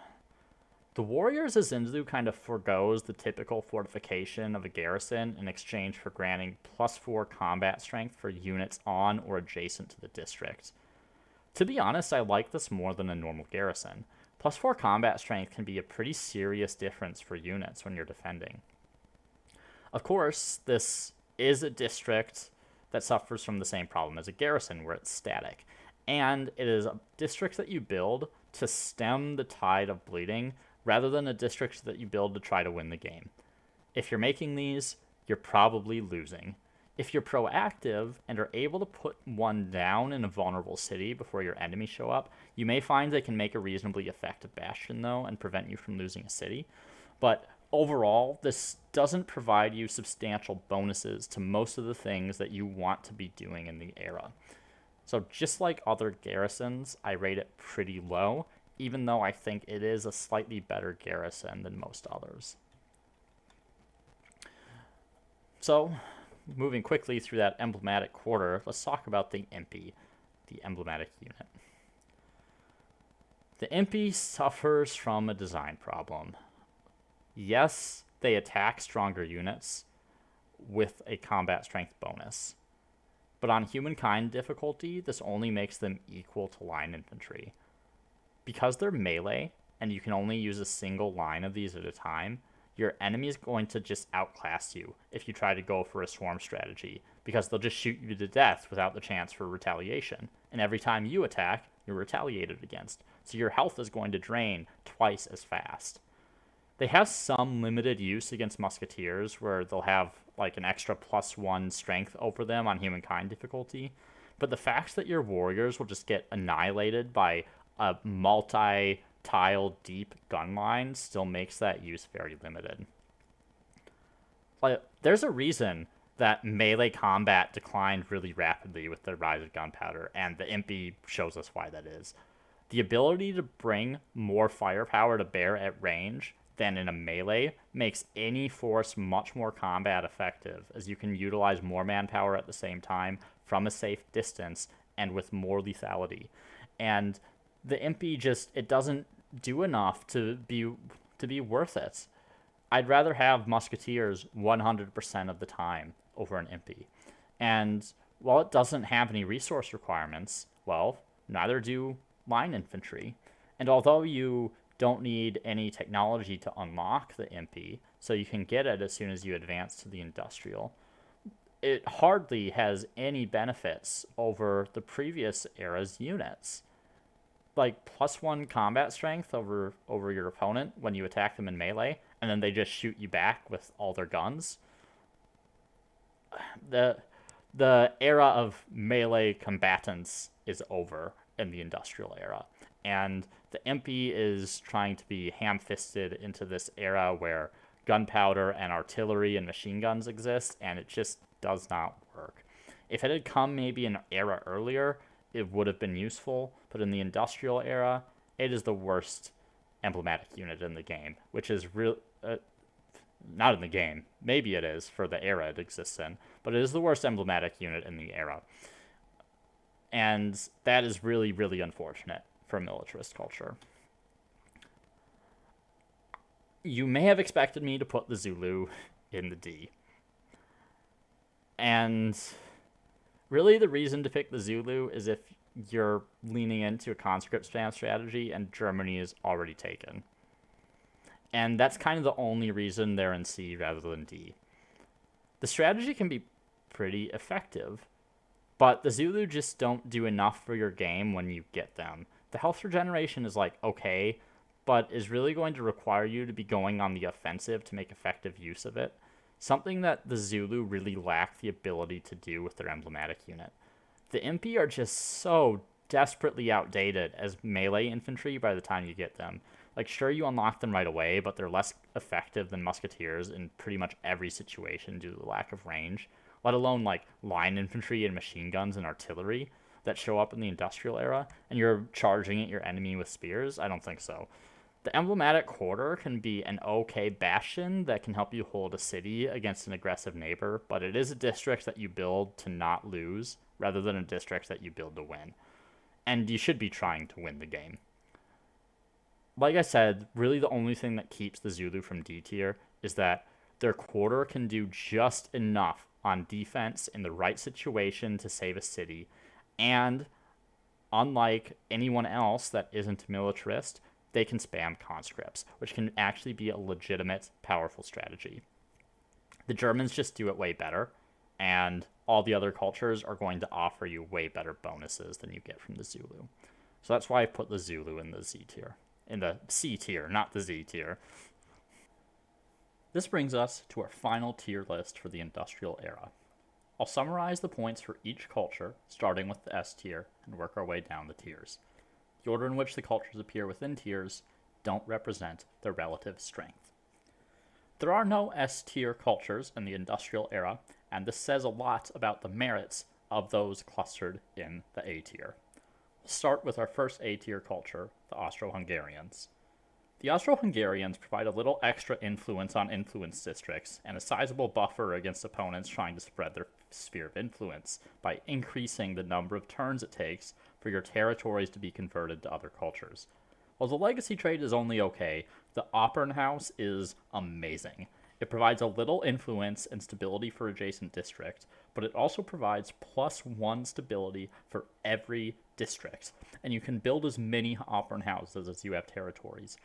The Warriors Izinzlu kind of forgoes the typical fortification of a garrison in exchange for granting plus 4 combat strength for units on or adjacent to the district. To be honest, I like this more than a normal garrison. Plus 4 combat strength can be a pretty serious difference for units when you're defending. Of course, this is a district that suffers from the same problem as a garrison where it's static. And it is a district that you build to stem the tide of bleeding rather than a district that you build to try to win the game. If you're making these, you're probably losing. If you're proactive and are able to put one down in a vulnerable city before your enemies show up, you may find they can make a reasonably effective bastion, though, and prevent you from losing a city. But overall, this doesn't provide you substantial bonuses to most of the things that you want to be doing in the era. So just like other garrisons, I rate it pretty low, even though I think it is a slightly better garrison than most others. So, moving quickly through that emblematic quarter, let's talk about the Impi, the emblematic unit. The Impi suffers from a design problem. Yes, they attack stronger units with a combat strength bonus. But on Humankind difficulty, this only makes them equal to line infantry. Because they're melee, and you can only use a single line of these at a time, your enemy is going to just outclass you if you try to go for a swarm strategy, because they'll just shoot you to death without the chance for retaliation. And every time you attack, you're retaliated against. So your health is going to drain twice as fast. They have some limited use against musketeers, where they'll have like an extra +1 strength over them on Humankind difficulty. But the fact that your warriors will just get annihilated by a multi-tile deep gun line still makes that use very limited. Like, there's a reason that melee combat declined really rapidly with the rise of gunpowder, and the Impy shows us why that is. The ability to bring more firepower to bear at range than in a melee makes any force much more combat effective, as you can utilize more manpower at the same time from a safe distance and with more lethality. And the Impy it doesn't do enough to be worth it. I'd rather have musketeers 100% of the time over an Impy. And while it doesn't have any resource requirements, well, neither do line infantry. And although you don't need any technology to unlock the Impy, so you can get it as soon as you advance to the industrial, it hardly has any benefits over the previous era's units. Like +1 combat strength over your opponent when you attack them in melee, and then they just shoot you back with all their guns. The era of melee combatants is over in the industrial era, and the Impy is trying to be ham-fisted into this era where gunpowder and artillery and machine guns exist, and it just does not work. If it had come maybe an era earlier, it would have been useful, but in the industrial era, it is the worst emblematic unit in the game, which is not in the game. Maybe it is for the era it exists in, but it is the worst emblematic unit in the era. And that is really, really unfortunate for militarist culture. You may have expected me to put the Zulu in the D. And really the reason to pick the Zulu is if you're leaning into a conscript spam strategy and Germany is already taken. And that's kind of the only reason they're in C rather than D. The strategy can be pretty effective, but the Zulu just don't do enough for your game when you get them. The health regeneration is like okay, but is really going to require you to be going on the offensive to make effective use of it. Something that the Zulu really lack the ability to do with their emblematic unit. The Impy are just so desperately outdated as melee infantry by the time you get them. Like, sure, you unlock them right away, but they're less effective than musketeers in pretty much every situation due to the lack of range, let alone, like, line infantry and machine guns and artillery that show up in the industrial era, and you're charging at your enemy with spears? I don't think so. The emblematic quarter can be an okay bastion that can help you hold a city against an aggressive neighbor, but it is a district that you build to not lose, rather than a district that you build to win. And you should be trying to win the game. Like I said, really the only thing that keeps the Zulu from D tier is that their quarter can do just enough on defense in the right situation to save a city, and unlike anyone else that isn't a militarist, they can spam conscripts, which can actually be a legitimate, powerful strategy. The Germans just do it way better, and all the other cultures are going to offer you way better bonuses than you get from the Zulu. So that's why I put the Zulu in the Z tier. In the C tier, not the Z tier. This brings us to our final tier list for the industrial era. I'll summarize the points for each culture, starting with the S tier, and work our way down the tiers. The order in which the cultures appear within tiers don't represent their relative strength. There are no S tier cultures in the industrial era, and this says a lot about the merits of those clustered in the A tier. We'll start with our first A tier culture, the Austro-Hungarians. The Austro-Hungarians provide a little extra influence on influence districts and a sizable buffer against opponents trying to spread their sphere of influence by increasing the number of turns it takes for your territories to be converted to other cultures. While the legacy trait is only okay, the Opern House is amazing. It provides a little influence and stability for adjacent districts, but it also provides +1 stability for every district, and you can build as many Opern Houses as you have territories.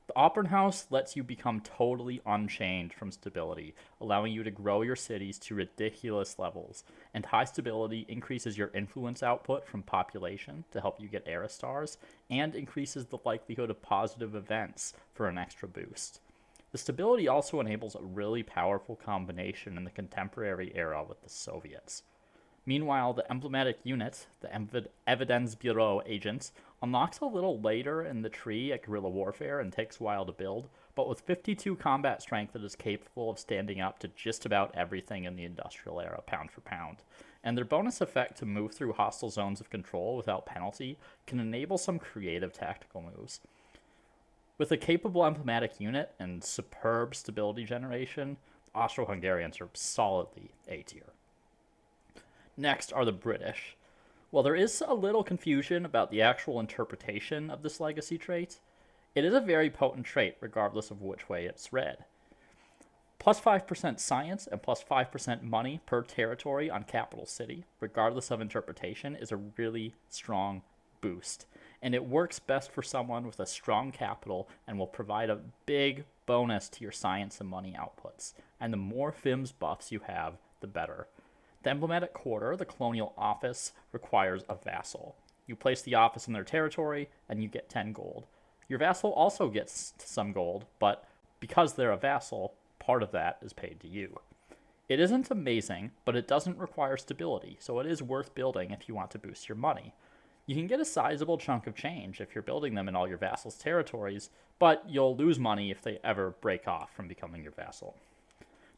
The Opern House lets you become totally unchained from stability, allowing you to grow your cities to ridiculous levels, and high stability increases your influence output from population to help you get era stars, and increases the likelihood of positive events for an extra boost. The stability also enables a really powerful combination in the contemporary era with the Soviets. Meanwhile, the emblematic unit, the Evidenzbüro agent, unlocks a little later in the tree at guerrilla warfare and takes a while to build, but with 52 combat strength, it is capable of standing up to just about everything in the industrial era, pound for pound. And their bonus effect to move through hostile zones of control without penalty can enable some creative tactical moves. With a capable emblematic unit and superb stability generation, Austro-Hungarians are solidly A tier. Next are the British. While there is a little confusion about the actual interpretation of this legacy trait, it is a very potent trait regardless of which way it's read. Plus 5% science and plus 5% money per territory on capital city, regardless of interpretation, is a really strong boost. And it works best for someone with a strong capital and will provide a big bonus to your science and money outputs. And the more FIMS buffs you have, the better. The emblematic quarter, the colonial office, requires a vassal. You place the office in their territory, and you get 10 gold. Your vassal also gets some gold, but because they're a vassal, part of that is paid to you. It isn't amazing, but it doesn't require stability, so it is worth building if you want to boost your money. You can get a sizable chunk of change if you're building them in all your vassals' territories, but you'll lose money if they ever break off from becoming your vassal.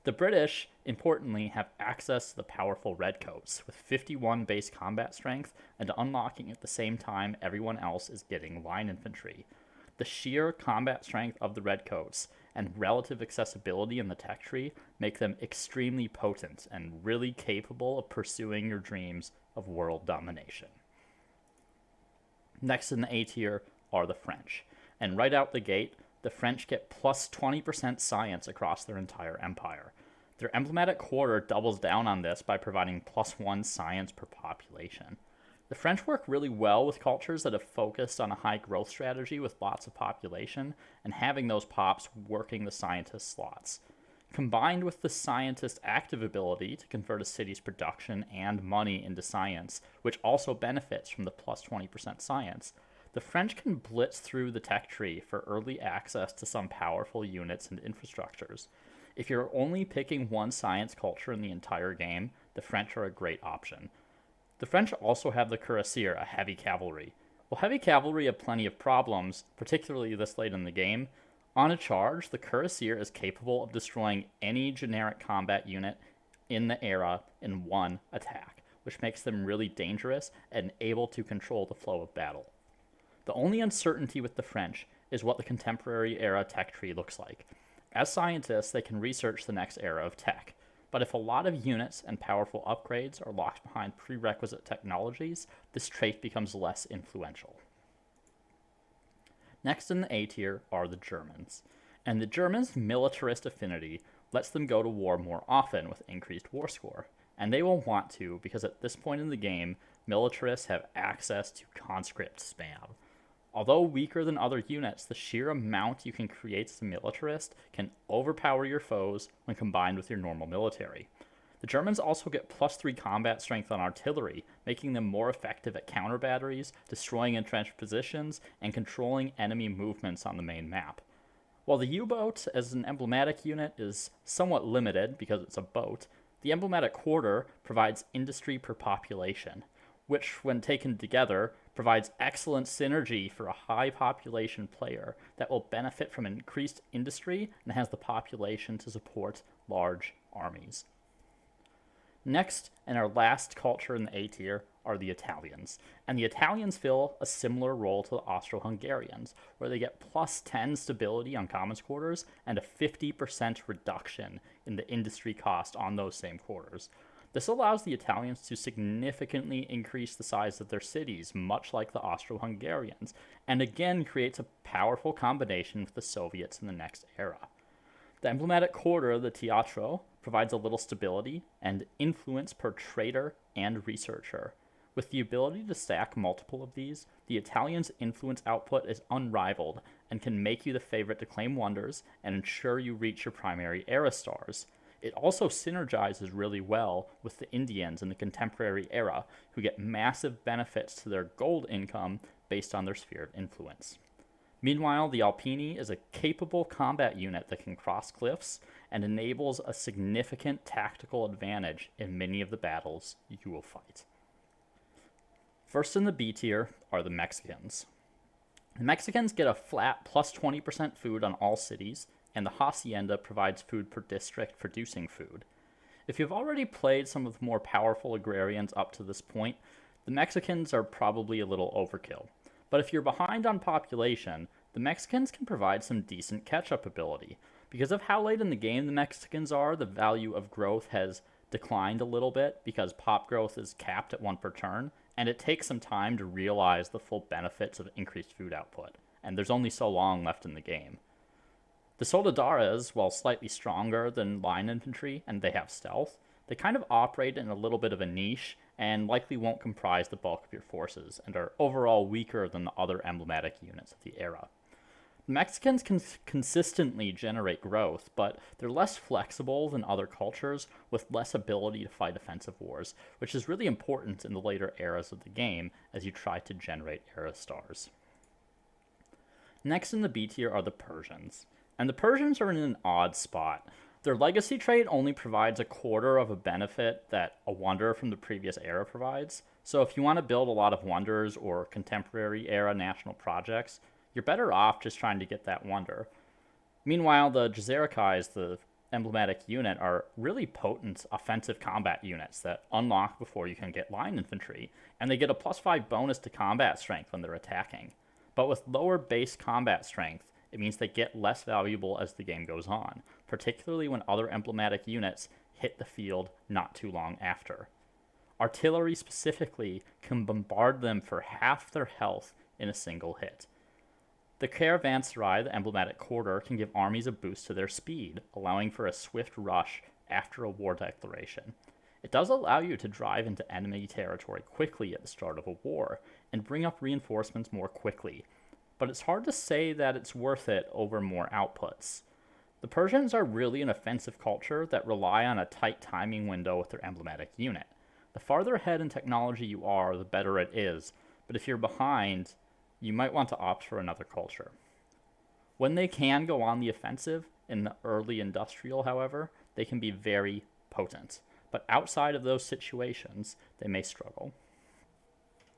The British, importantly, have access to the powerful Redcoats, with 51 base combat strength and unlocking at the same time everyone else is getting line infantry. The sheer combat strength of the Redcoats and relative accessibility in the tech tree make them extremely potent and really capable of pursuing your dreams of world domination. Next in the A tier are the French, and right out the gate, the French get plus 20% science across their entire empire. Their emblematic quarter doubles down on this by providing plus 1 science per population. The French work really well with cultures that have focused on a high growth strategy with lots of population, and having those pops working the scientist slots. Combined with the scientist active ability to convert a city's production and money into science, which also benefits from the plus 20% science, the French can blitz through the tech tree for early access to some powerful units and infrastructures. If you're only picking one science culture in the entire game, the French are a great option. The French also have the cuirassier, a heavy cavalry. While heavy cavalry have plenty of problems, particularly this late in the game, on a charge, the cuirassier is capable of destroying any generic combat unit in the era in one attack, which makes them really dangerous and able to control the flow of battle. The only uncertainty with the French is what the contemporary era tech tree looks like. As scientists, they can research the next era of tech, but if a lot of units and powerful upgrades are locked behind prerequisite technologies, this trait becomes less influential. Next in the A tier are the Germans, and the Germans' militarist affinity lets them go to war more often with increased war score, and they will want to because at this point in the game, militarists have access to conscript spam. Although weaker than other units, the sheer amount you can create as a militarist can overpower your foes when combined with your normal military. The Germans also get plus 3 combat strength on artillery, making them more effective at counter batteries, destroying entrenched positions, and controlling enemy movements on the main map. While the U-boat as an emblematic unit is somewhat limited because it's a boat, the emblematic quarter provides industry per population, which, when taken together, provides excellent synergy for a high population player that will benefit from increased industry and has the population to support large armies. Next, and our last culture in the A tier, are the Italians. And the Italians fill a similar role to the Austro-Hungarians, where they get plus 10 stability on commons quarters and a 50% reduction in the industry cost on those same quarters. This allows the Italians to significantly increase the size of their cities, much like the Austro-Hungarians, and again creates a powerful combination with the Soviets in the next era. The emblematic quarter, the Teatro, provides a little stability and influence per trader and researcher. With the ability to stack multiple of these, the Italians' influence output is unrivaled and can make you the favorite to claim wonders and ensure you reach your primary era stars. It also synergizes really well with the Indians in the contemporary era, who get massive benefits to their gold income based on their sphere of influence. Meanwhile, the Alpini is a capable combat unit that can cross cliffs and enables a significant tactical advantage in many of the battles you will fight. First in the B tier are the Mexicans. The Mexicans get a flat plus 20% food on all cities, and the Hacienda provides food per district producing food. If you've already played some of the more powerful agrarians up to this point, the Mexicans are probably a little overkill. But if you're behind on population, the Mexicans can provide some decent catch-up ability. Because of how late in the game the Mexicans are, the value of growth has declined a little bit because pop growth is capped at 1 per turn, and it takes some time to realize the full benefits of increased food output, and there's only so long left in the game. The Soldadas, while slightly stronger than line infantry and they have stealth, they kind of operate in a little bit of a niche and likely won't comprise the bulk of your forces and are overall weaker than the other emblematic units of the era. The Mexicans can consistently generate growth, but they're less flexible than other cultures with less ability to fight offensive wars, which is really important in the later eras of the game as you try to generate era stars. Next in the B tier are the Persians. And the Persians are in an odd spot. Their legacy trait only provides a quarter of a benefit that a wonder from the previous era provides. So if you want to build a lot of wonders or contemporary era national projects, you're better off just trying to get that wonder. Meanwhile, the Jazerakais, the emblematic unit, are really potent offensive combat units that unlock before you can get line infantry, and they get a +5 bonus to combat strength when they're attacking. But with lower base combat strength, it means they get less valuable as the game goes on, particularly when other emblematic units hit the field not too long after. Artillery specifically can bombard them for half their health in a single hit. The Caravanserai, the emblematic quarter, can give armies a boost to their speed, allowing for a swift rush after a war declaration. It does allow you to drive into enemy territory quickly at the start of a war, and bring up reinforcements more quickly, but it's hard to say that it's worth it over more outputs. The Persians are really an offensive culture that rely on a tight timing window with their emblematic unit. The farther ahead in technology you are, the better it is, but if you're behind, you might want to opt for another culture. When they can go on the offensive in the early industrial, however, they can be very potent, but outside of those situations, they may struggle.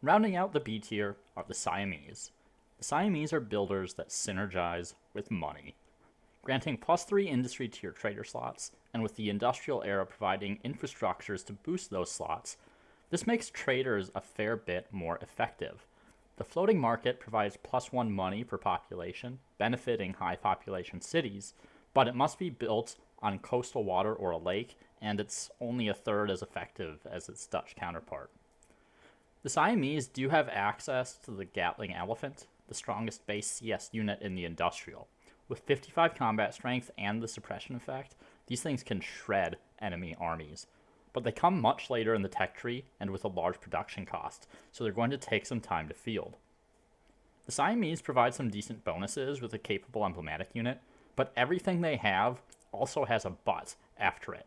Rounding out the B tier are the Siamese. The Siamese are builders that synergize with money, granting +3 industry tier trader slots, and with the industrial era providing infrastructures to boost those slots, this makes traders a fair bit more effective. The floating market provides +1 money per population, benefiting high population cities, but it must be built on coastal water or a lake, and it's only a third as effective as its Dutch counterpart. The Siamese do have access to the Gatling Elephant, the strongest base CS unit in the industrial. With 55 combat strength and the suppression effect, these things can shred enemy armies. But they come much later in the tech tree and with a large production cost, so they're going to take some time to field. The Siamese provide some decent bonuses with a capable emblematic unit, but everything they have also has a but after it.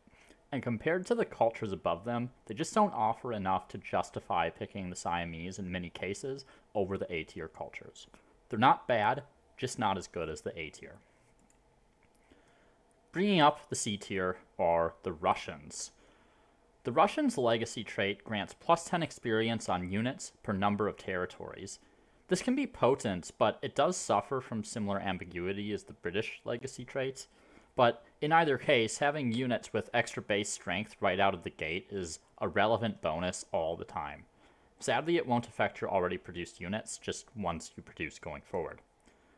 And compared to the cultures above them, they just don't offer enough to justify picking the Siamese in many cases over the A tier cultures. They're not bad, just not as good as the A tier. Bringing up the C tier are the Russians. The Russians' legacy trait grants +10 experience on units per number of territories. This can be potent, but it does suffer from similar ambiguity as the British legacy traits. But in either case, having units with extra base strength right out of the gate is a relevant bonus all the time. Sadly, it won't affect your already produced units, just ones you produce going forward.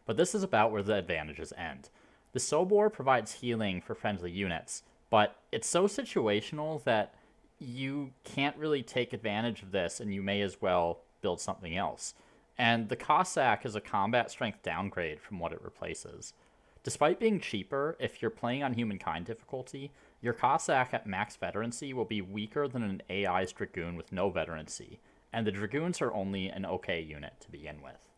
But this is about where the advantages end. The Sobor provides healing for friendly units, but it's so situational that you can't really take advantage of this, and you may as well build something else. And the Cossack is a combat strength downgrade from what it replaces. Despite being cheaper, if you're playing on Humankind difficulty, your Cossack at max veterancy will be weaker than an AI's Dragoon with no veterancy, and the Dragoons are only an okay unit to begin with.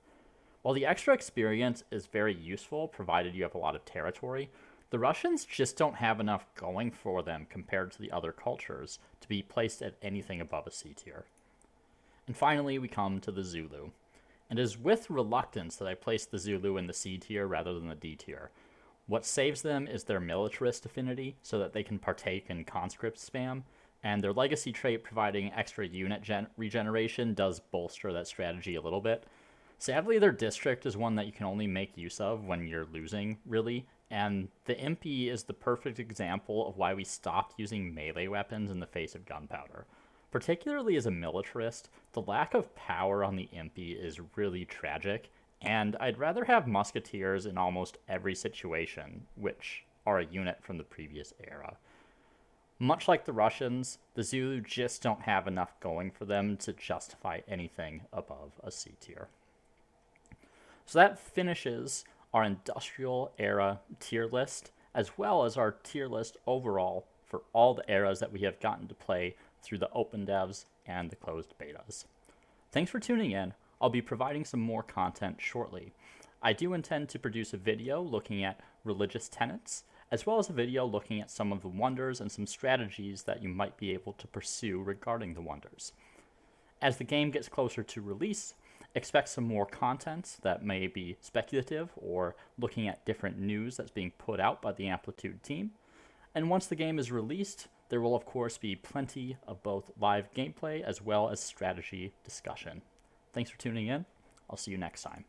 While the extra experience is very useful, provided you have a lot of territory, the Russians just don't have enough going for them compared to the other cultures to be placed at anything above a C tier. And finally, we come to the Zulu. And it is with reluctance that I place the Zulu in the C tier rather than the D tier. What saves them is their militarist affinity, so that they can partake in conscript spam, and their legacy trait providing extra unit regeneration does bolster that strategy a little bit. Sadly, their district is one that you can only make use of when you're losing, really, and the Impy is the perfect example of why we stopped using melee weapons in the face of gunpowder. Particularly as a militarist, the lack of power on the Impy is really tragic, and I'd rather have musketeers in almost every situation, which are a unit from the previous era. Much like the Russians, the Zulu just don't have enough going for them to justify anything above a C tier. So that finishes our industrial era tier list, as well as our tier list overall for all the eras that we have gotten to play through the open devs and the closed betas. Thanks for tuning in. I'll be providing some more content shortly. I do intend to produce a video looking at religious tenets, as well as a video looking at some of the wonders and some strategies that you might be able to pursue regarding the wonders. As the game gets closer to release, expect some more content that may be speculative or looking at different news that's being put out by the Amplitude team. And once the game is released, there will of course be plenty of both live gameplay as well as strategy discussion. Thanks for tuning in. I'll see you next time.